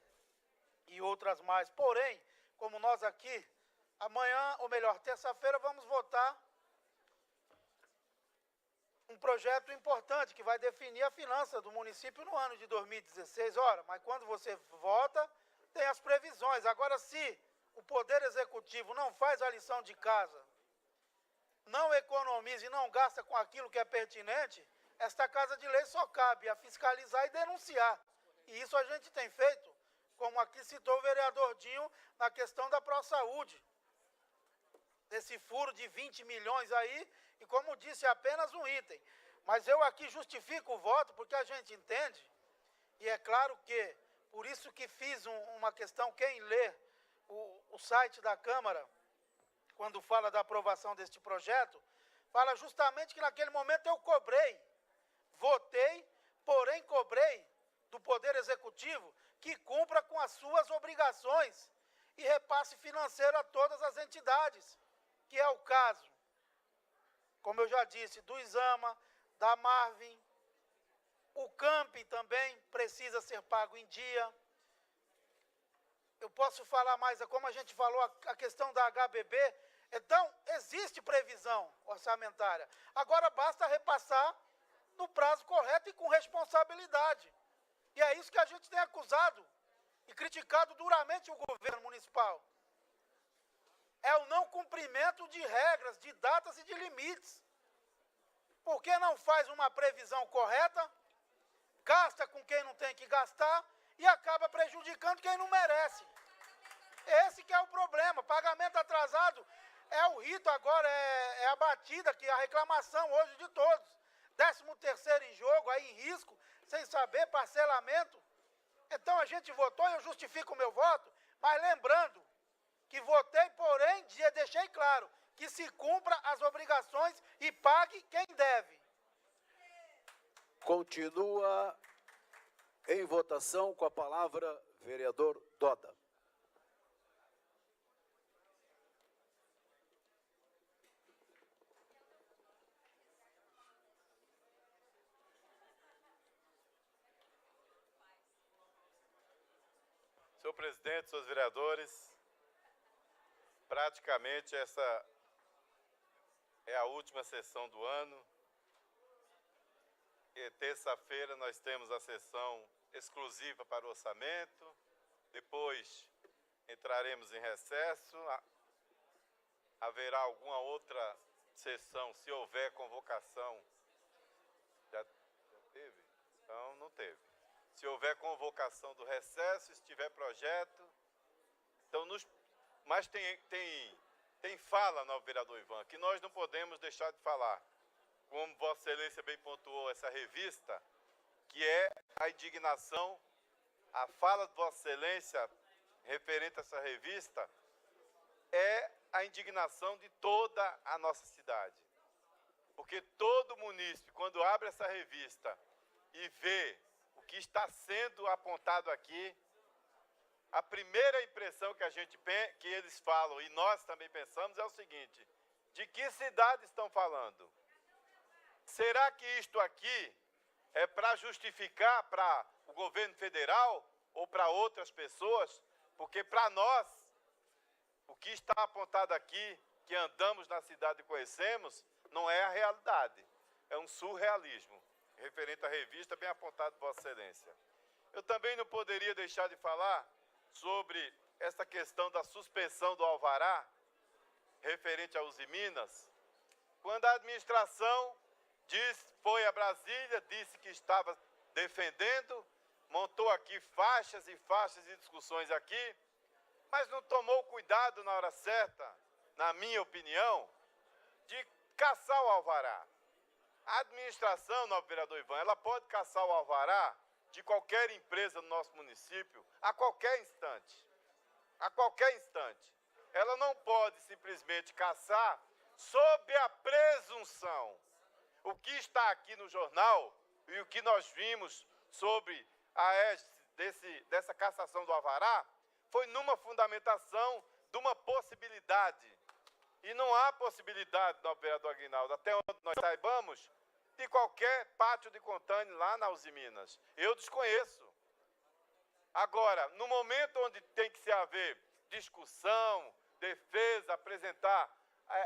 Speaker 8: e outras mais. Porém, como nós aqui, amanhã, ou melhor, terça-feira, vamos votar um projeto importante que vai definir a finança do município no ano de 2016. Ora, mas quando você vota, tem as previsões. Agora, se o Poder Executivo não faz a lição de casa, não economiza e não gasta com aquilo que é pertinente, esta Casa de Lei só cabe a fiscalizar e denunciar. E isso a gente tem feito, como aqui citou o vereador Dinho, na questão da ProSaúde. Desse furo de 20 milhões aí, e como disse, é apenas um item. Mas eu aqui justifico o voto, porque a gente entende, e é claro que, por isso que fiz uma questão, quem lê o site da Câmara, quando fala da aprovação deste projeto, fala justamente que naquele momento eu cobrei, votei, porém cobrei do Poder Executivo que cumpra com as suas obrigações e repasse financeiro a todas as entidades, que é o caso, como eu já disse, do Isama, da Marvin, O CAMP também precisa ser pago em dia. Eu posso falar mais, como a gente falou, a questão da HBB. Então, existe previsão orçamentária. Agora, basta repassar no prazo correto e com responsabilidade. E é isso que a gente tem acusado e criticado duramente o governo municipal. É o não cumprimento de regras, de datas e de limites. Por que não faz uma previsão correta, gasta com quem não tem que gastar e acaba prejudicando quem não merece? Esse que é o problema. Pagamento atrasado é o rito agora, é a batida, que é a reclamação hoje de todos. 13º em jogo, aí em risco, sem saber, parcelamento. Então a gente votou e eu justifico o meu voto, mas lembrando que votei, porém, deixei claro que se cumpra as obrigações e pague quem deve.
Speaker 2: Continua em votação com a palavra vereador Doda.
Speaker 6: Senhor presidente, senhores vereadores, praticamente essa é a última sessão do ano. E terça-feira nós temos a sessão exclusiva para o orçamento. Depois entraremos em recesso. Haverá alguma outra sessão, se houver convocação. Já teve? Então, não teve. Se houver convocação do recesso, se tiver projeto. Então, mas tem fala, novo vereador Ivan, que nós não podemos deixar de falar. Como Vossa Excelência bem pontuou essa revista, que é a indignação, a fala de Vossa Excelência referente a essa revista, é a indignação de toda a nossa cidade. Porque todo munícipe, quando abre essa revista e vê o que está sendo apontado aqui, a primeira impressão que eles falam, e nós também pensamos, é o seguinte: de que cidade estão falando? Será que isto aqui é para justificar para o governo federal ou para outras pessoas? Porque para nós, o que está apontado aqui, que andamos na cidade e conhecemos, não é a realidade. É um surrealismo, referente à revista bem apontado por Vossa Excelência. Eu também não poderia deixar de falar sobre essa questão da suspensão do alvará, referente a Uzi Minas, quando a administração foi a Brasília, disse que estava defendendo, montou aqui faixas e faixas de discussões aqui, mas não tomou cuidado na hora certa, na minha opinião, de caçar o alvará. A administração, novo vereador Ivan, ela pode caçar o alvará de qualquer empresa no nosso município a qualquer instante. A qualquer instante. Ela não pode simplesmente caçar sob a presunção. O que está aqui no jornal e o que nós vimos sobre dessa cassação do alvará foi numa fundamentação de uma possibilidade. E não há possibilidade, novo vereador Aguinaldo, até onde nós saibamos, de qualquer pátio de container lá na Uzi Minas. Eu desconheço. Agora, no momento onde tem que se haver discussão, defesa, apresentar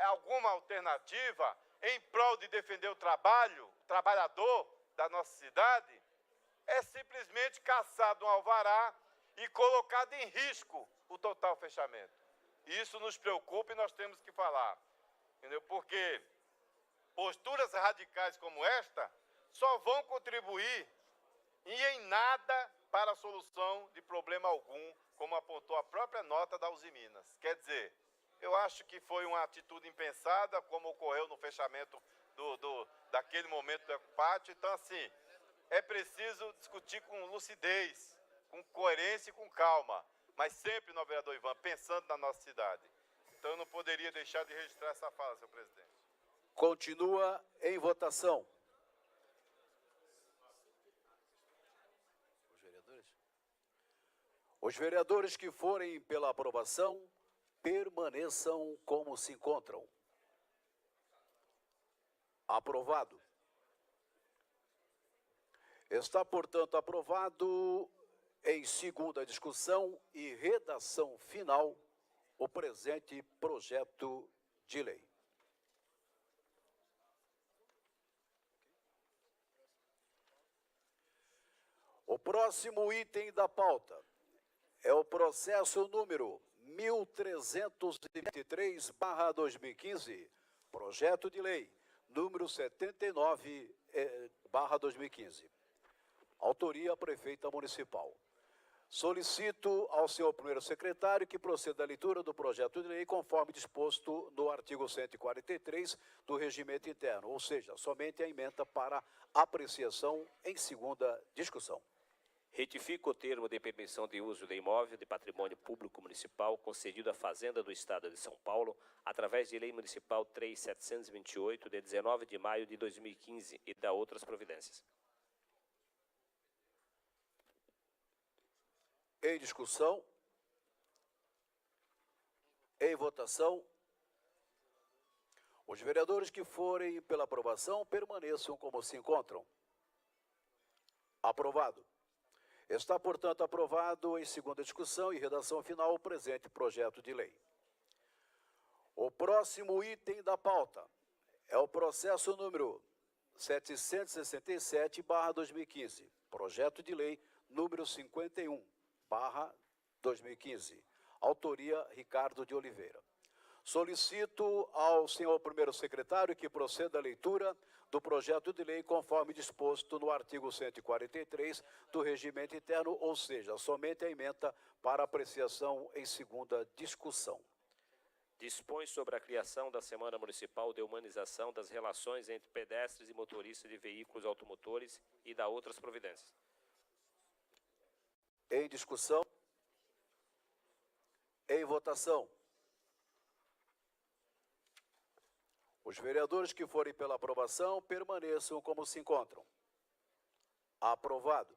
Speaker 6: alguma alternativa em prol de defender o trabalhador da nossa cidade, é simplesmente caçado um alvará e colocado em risco o total fechamento. Isso nos preocupa e nós temos que falar, entendeu? Porque posturas radicais como esta só vão contribuir e em nada para a solução de problema algum, como apontou a própria nota da Uzi Minas. Quer dizer, eu acho que foi uma atitude impensada, como ocorreu no fechamento daquele momento do pátio. Então, assim, é preciso discutir com lucidez, com coerência e com calma, mas sempre, no vereador Ivan, pensando na nossa cidade. Então, eu não poderia deixar de registrar essa fala, senhor presidente.
Speaker 2: Continua em votação. Os vereadores que forem pela aprovação, permaneçam como se encontram. Aprovado. Está, portanto, aprovado em segunda discussão e redação final o presente projeto de lei. O próximo item da pauta é o processo número 1323/2015, projeto de lei número 79/2015. Autoria Prefeita Municipal. Solicito ao senhor primeiro secretário que proceda à leitura do projeto de lei conforme disposto no artigo 143 do Regimento Interno, ou seja, somente a emenda para apreciação em segunda discussão.
Speaker 5: Retifico o termo de permissão de uso de imóvel de patrimônio público municipal concedido à Fazenda do Estado de São Paulo, através de Lei Municipal 3728, de 19 de maio de 2015, e da outras providências.
Speaker 2: Em discussão. Em votação. Os vereadores que forem pela aprovação permaneçam como se encontram. Aprovado. Está, portanto, aprovado em segunda discussão e redação final o presente projeto de lei. O próximo item da pauta é o processo número 767/2015, projeto de lei número 51/2015, autoria Ricardo de Oliveira. Solicito ao senhor primeiro secretário que proceda à leitura do projeto de lei conforme disposto no artigo 143 do Regimento Interno, ou seja, somente a emenda para apreciação em segunda discussão.
Speaker 5: Dispõe sobre a criação da Semana Municipal de Humanização das Relações entre Pedestres e Motoristas de Veículos Automotores e da outras providências.
Speaker 2: Em discussão. Em votação. Os vereadores que forem pela aprovação permaneçam como se encontram. Aprovado.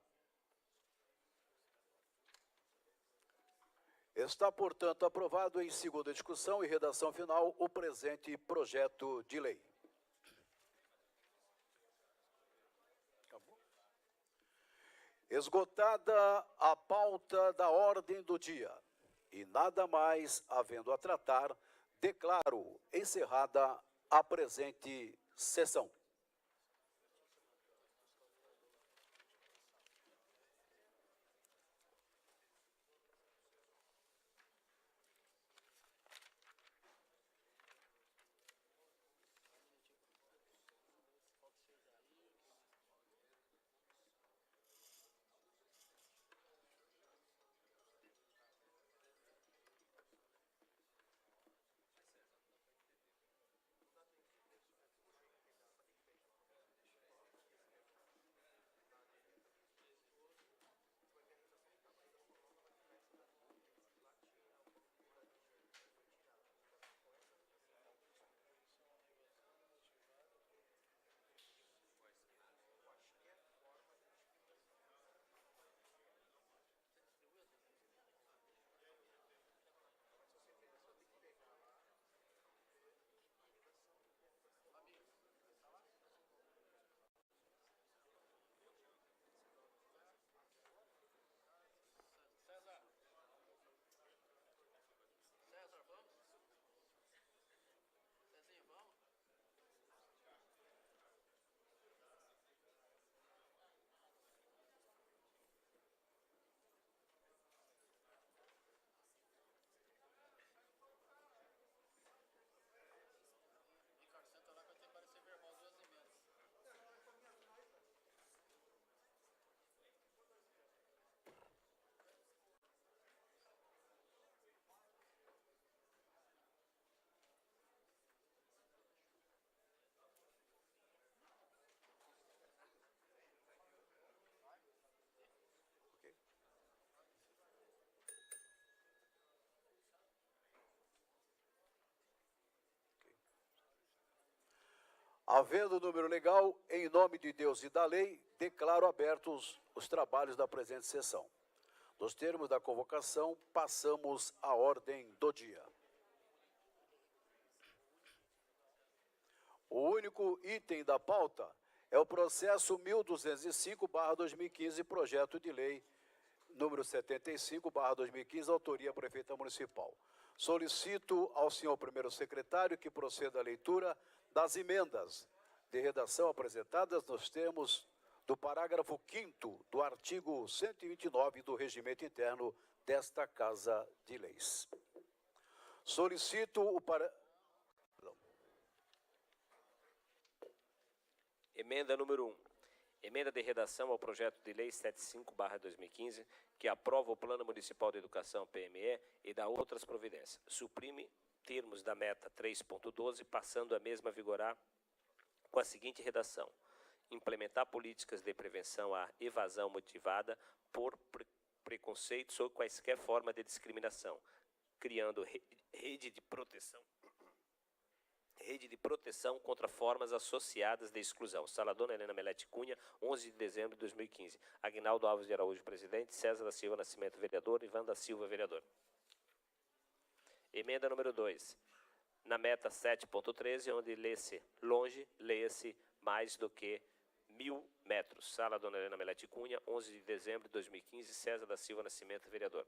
Speaker 2: Está, portanto, aprovado em segunda discussão e redação final o presente projeto de lei. Esgotada a pauta da ordem do dia e nada mais havendo a tratar, declaro encerrada a presente sessão. Havendo número legal, em nome de Deus e da lei, declaro abertos os trabalhos da presente sessão. Nos termos da convocação, passamos à ordem do dia. O único item da pauta é o processo 1205/2015, projeto de lei número 75/2015, autoria Prefeita Municipal. Solicito ao senhor primeiro secretário que proceda à leitura das emendas de redação apresentadas nos termos do parágrafo 5º do artigo 129 do Regimento Interno desta Casa de Leis. Solicito o
Speaker 5: Emenda número 1. Emenda de redação ao projeto de lei 75/2015, que aprova o Plano Municipal de Educação, PME, e dá outras providências. Suprime termos da meta 3.12, passando a mesma a vigorar com a seguinte redação: implementar políticas de prevenção à evasão motivada por preconceitos ou quaisquer forma de discriminação, criando rede de proteção contra formas associadas de exclusão. Sala Dona Helena Melete Cunha, 11 de dezembro de 2015. Aguinaldo Alves de Araújo, presidente. César da Silva Nascimento, vereador. Ivan da Silva, vereador. Emenda número 2. Na meta 7.13, onde lê-se longe, leia-se mais do que 1.000 metros. Sala Dona Helena Melete Cunha, 11 de dezembro de 2015. César da Silva Nascimento, vereador.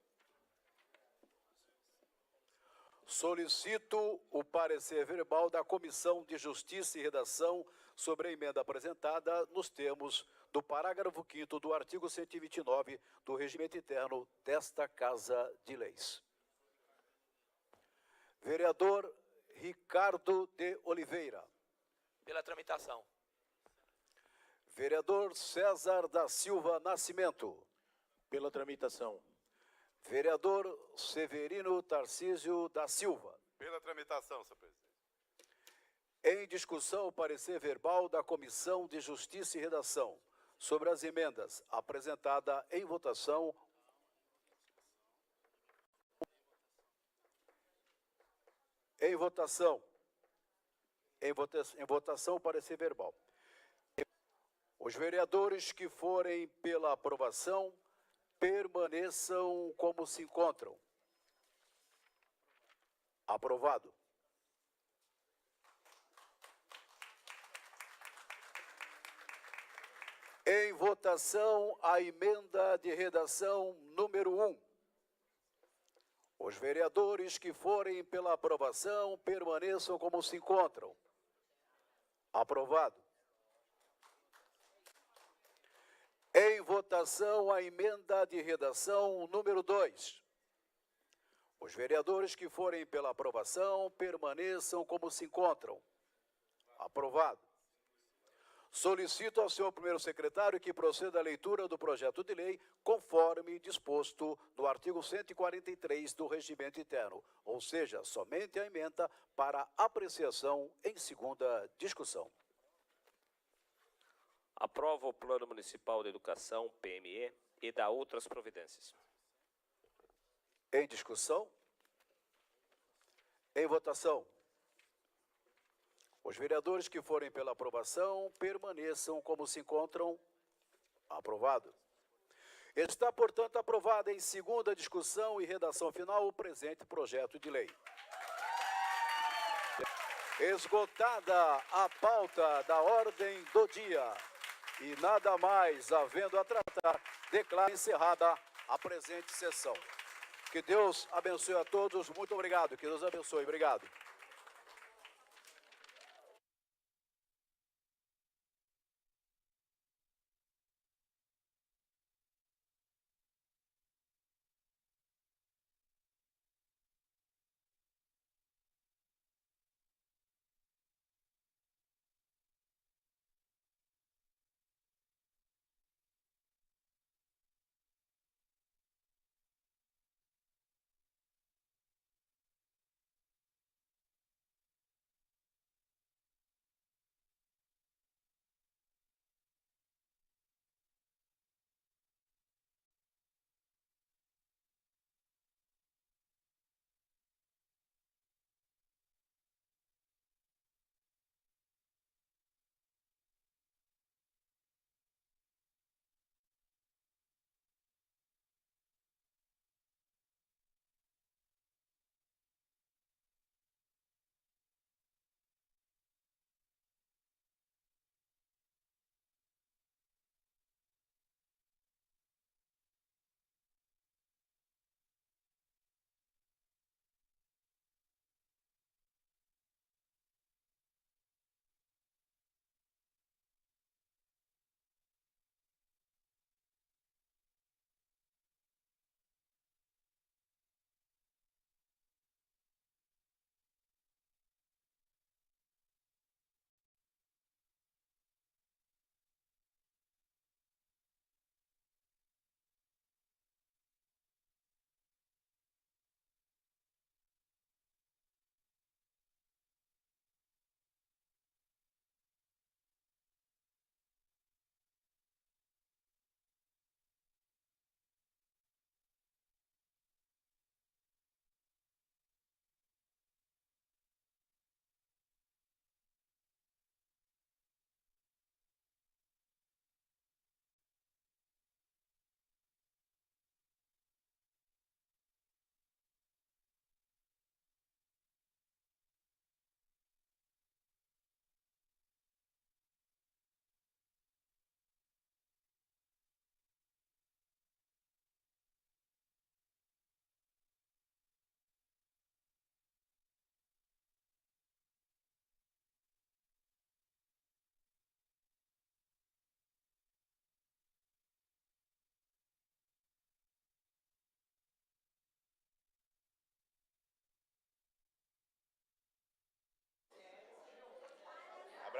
Speaker 2: Solicito o parecer verbal da Comissão de Justiça e Redação sobre a emenda apresentada nos termos do parágrafo 5º do artigo 129 do Regimento Interno desta Casa de Leis. Vereador Ricardo de Oliveira.
Speaker 7: Pela tramitação.
Speaker 2: Vereador César da Silva Nascimento.
Speaker 4: Pela tramitação.
Speaker 2: Vereador Severino Tarcísio da Silva.
Speaker 6: Pela tramitação, senhor presidente.
Speaker 2: Em discussão, o parecer verbal da Comissão de Justiça e Redação sobre as emendas apresentada em votação. Em votação, o parecer verbal. Os vereadores que forem pela aprovação permaneçam como se encontram. Aprovado. Em votação, a emenda de redação número 1. Os vereadores que forem pela aprovação permaneçam como se encontram. Aprovado. Em votação, a emenda de redação número 2. Os vereadores que forem pela aprovação permaneçam como se encontram. Aprovado. Solicito ao senhor primeiro secretário que proceda à leitura do projeto de lei conforme disposto no artigo 143 do Regimento Interno, ou seja, somente a emenda para apreciação em segunda discussão.
Speaker 5: Aprova o Plano Municipal de Educação, PME, e dá outras providências.
Speaker 2: Em discussão? Em votação. Os vereadores que forem pela aprovação permaneçam como se encontram. Aprovado. Está, portanto, aprovado em segunda discussão e redação final o presente projeto de lei. Esgotada a pauta da ordem do dia e nada mais havendo a tratar, declaro encerrada a presente sessão. Que Deus abençoe a todos. Muito obrigado. Que Deus abençoe. Obrigado.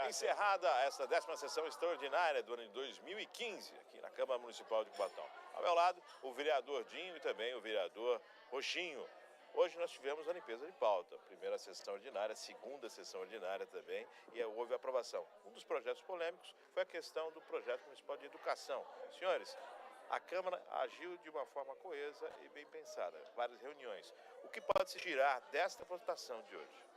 Speaker 1: Encerrada essa 10ª sessão extraordinária do ano de 2015, aqui na Câmara Municipal de Cubatão. Ao meu lado, o vereador Dinho e também o vereador Roxinho. Hoje nós tivemos a limpeza de pauta, primeira sessão ordinária, segunda sessão ordinária também, e houve aprovação. Um dos projetos polêmicos foi a questão do projeto municipal de educação. Senhores, a Câmara agiu de uma forma coesa e bem pensada, várias reuniões. O que pode se tirar desta votação de hoje?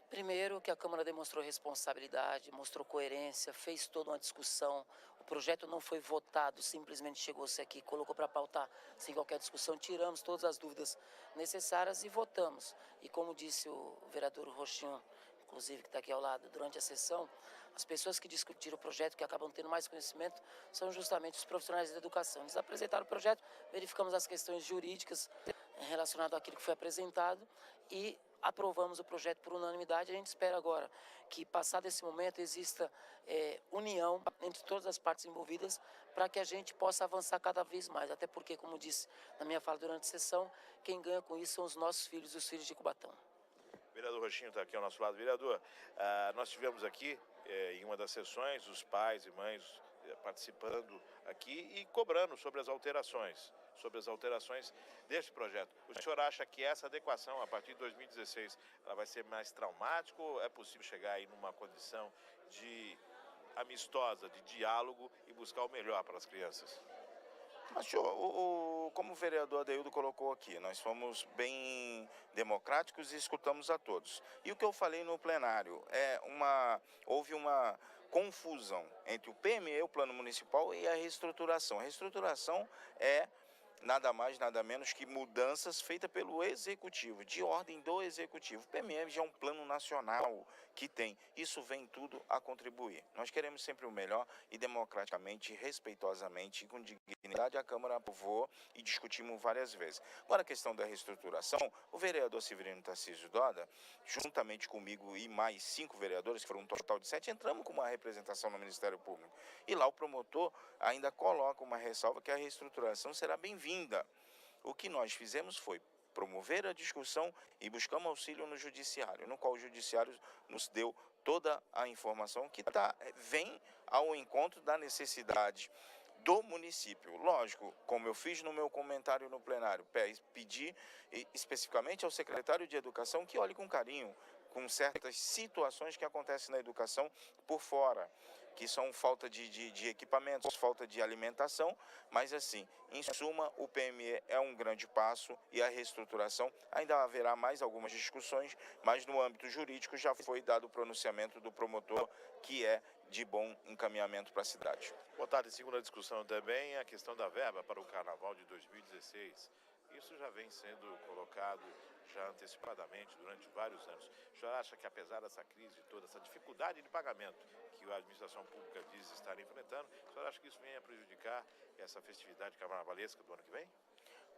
Speaker 7: Primeiro, que a Câmara demonstrou responsabilidade, mostrou coerência, fez toda uma discussão. O projeto não foi votado, simplesmente chegou-se aqui, colocou para pautar sem qualquer discussão. Tiramos todas as dúvidas necessárias e votamos. E como disse o vereador Roxinho, inclusive que está aqui ao lado, durante a sessão, as pessoas que discutiram o projeto, que acabam tendo mais conhecimento, são justamente os profissionais da educação. Eles apresentaram o projeto, verificamos as questões jurídicas relacionadas àquilo que foi apresentado e aprovamos o projeto por unanimidade. A gente espera agora que, passado esse momento, exista união entre todas as partes envolvidas para que a gente possa avançar cada vez mais. Até porque, como disse na minha fala durante a sessão, quem ganha com isso são os nossos filhos, os filhos de Cubatão.
Speaker 1: O vereador Roxinho está aqui ao nosso lado. Vereador, nós tivemos aqui, em uma das sessões, os pais e mães participando aqui e cobrando sobre as alterações deste projeto. O senhor acha que essa adequação, a partir de 2016, ela vai ser mais traumática ou é possível chegar aí numa condição de amistosa, de diálogo e buscar o melhor para as crianças?
Speaker 10: Mas, senhor, como o vereador Adeildo colocou aqui, nós fomos bem democráticos e escutamos a todos. E o que eu falei no plenário, houve uma confusão entre o PME, o Plano Municipal, e a reestruturação. A reestruturação é nada mais, nada menos que mudanças feitas pelo Executivo, de ordem do Executivo. O PME já é um plano nacional que tem. Isso vem tudo a contribuir. Nós queremos sempre o melhor e democraticamente, respeitosamente e com dignidade a Câmara aprovou e discutimos várias vezes. Agora a questão da reestruturação, o vereador Severino Tarcísio Doda, juntamente comigo e mais 5 vereadores, que foram um total de 7, entramos com uma representação no Ministério Público. E lá o promotor ainda coloca uma ressalva que a reestruturação será bem-vinda. O que nós fizemos foi promover a discussão e buscamos auxílio no Judiciário, no qual o Judiciário nos deu toda a informação que vem ao encontro da necessidade do município. Lógico, como eu fiz no meu comentário no plenário, pedi especificamente ao secretário de Educação que olhe com carinho com certas situações que acontecem na educação por fora, que são falta de equipamentos, falta de alimentação, mas assim, em suma, o PME é um grande passo e a reestruturação ainda haverá mais algumas discussões, mas no âmbito jurídico já foi dado o pronunciamento do promotor que é de bom encaminhamento para a cidade.
Speaker 1: Boa tarde. Segunda discussão também a questão da verba para o Carnaval de 2016. Isso já vem sendo colocado já antecipadamente durante vários anos. O senhor acha que, apesar dessa crise toda, essa dificuldade de pagamento que a administração pública diz estar enfrentando, o senhor acha que isso venha prejudicar essa festividade carnavalesca do ano que vem?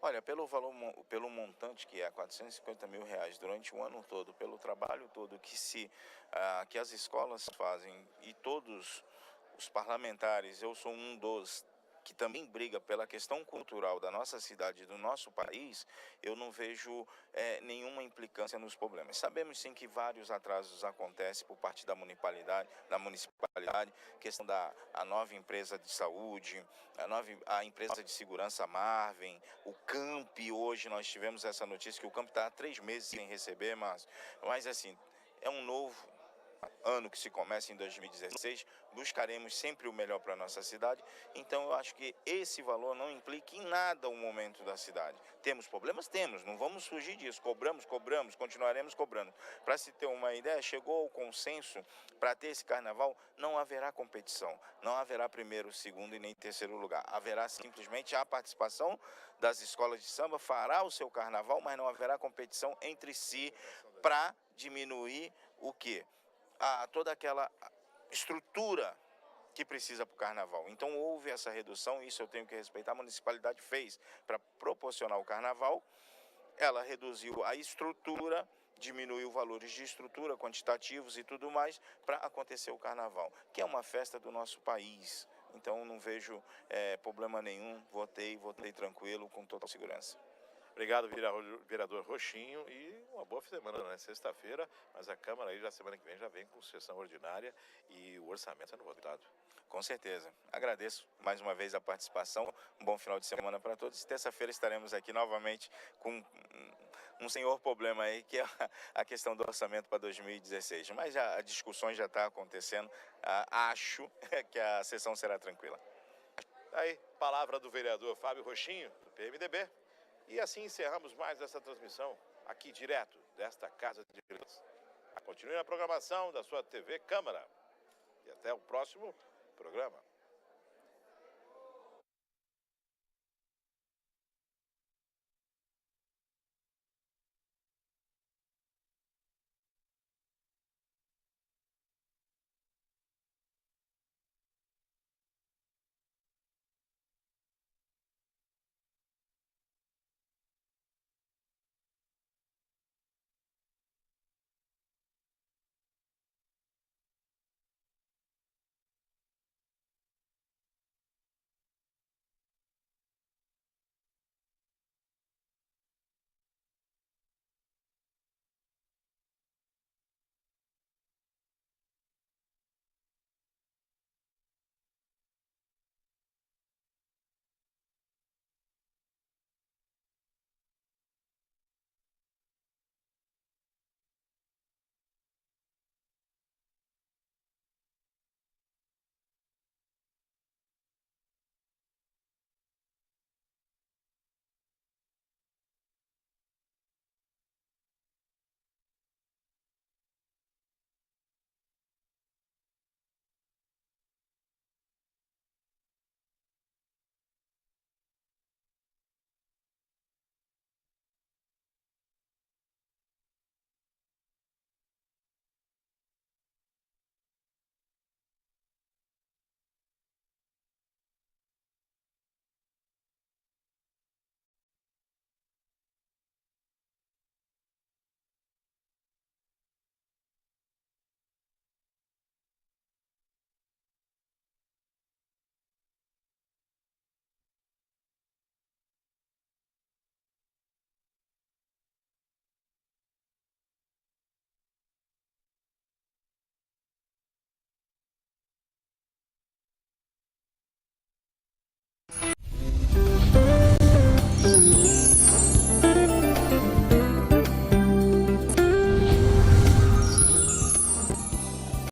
Speaker 10: Olha, pelo montante que é R$450 mil durante o ano todo, pelo trabalho todo que as escolas fazem e todos os parlamentares, eu sou um dos que também briga pela questão cultural da nossa cidade e do nosso país, eu não vejo nenhuma implicância nos problemas. Sabemos sim que vários atrasos acontecem por parte da municipalidade, questão da nova empresa de saúde, a empresa de segurança Marvin, o Camp, hoje nós tivemos essa notícia que o Camp está há 3 meses sem receber, mas assim, é um novo ano que se começa em 2016, buscaremos sempre o melhor para a nossa cidade, então eu acho que esse valor não implica em nada o momento da cidade. Temos problemas? Temos, não vamos fugir disso, cobramos, continuaremos cobrando. Para se ter uma ideia, chegou ao consenso, para ter esse carnaval, não haverá competição, não haverá primeiro, segundo e nem terceiro lugar, haverá simplesmente a participação das escolas de samba, fará o seu carnaval, mas não haverá competição entre si para diminuir o quê? Toda aquela estrutura que precisa para o carnaval. Então houve essa redução, isso eu tenho que respeitar, a municipalidade fez para proporcionar o carnaval, ela reduziu a estrutura, diminuiu valores de estrutura, quantitativos e tudo mais, para acontecer o carnaval, que é uma festa do nosso país. Então não vejo problema nenhum, votei tranquilo, com total segurança.
Speaker 1: Obrigado, vereador Roxinho, e uma boa semana, né? Sexta-feira, mas a Câmara aí já semana que vem já vem com sessão ordinária e o orçamento sendo votado.
Speaker 10: Com certeza. Agradeço mais uma vez a participação. Um bom final de semana para todos. Terça-feira estaremos aqui novamente com um senhor problema aí, que é a questão do orçamento para 2016. Mas já, as discussões já estão acontecendo. Acho que a sessão será tranquila.
Speaker 1: Aí, palavra do vereador Fábio Roxinho, do PMDB. E assim encerramos mais essa transmissão aqui direto desta Casa de Leis. Continue na programação da sua TV Câmara. E até o próximo programa.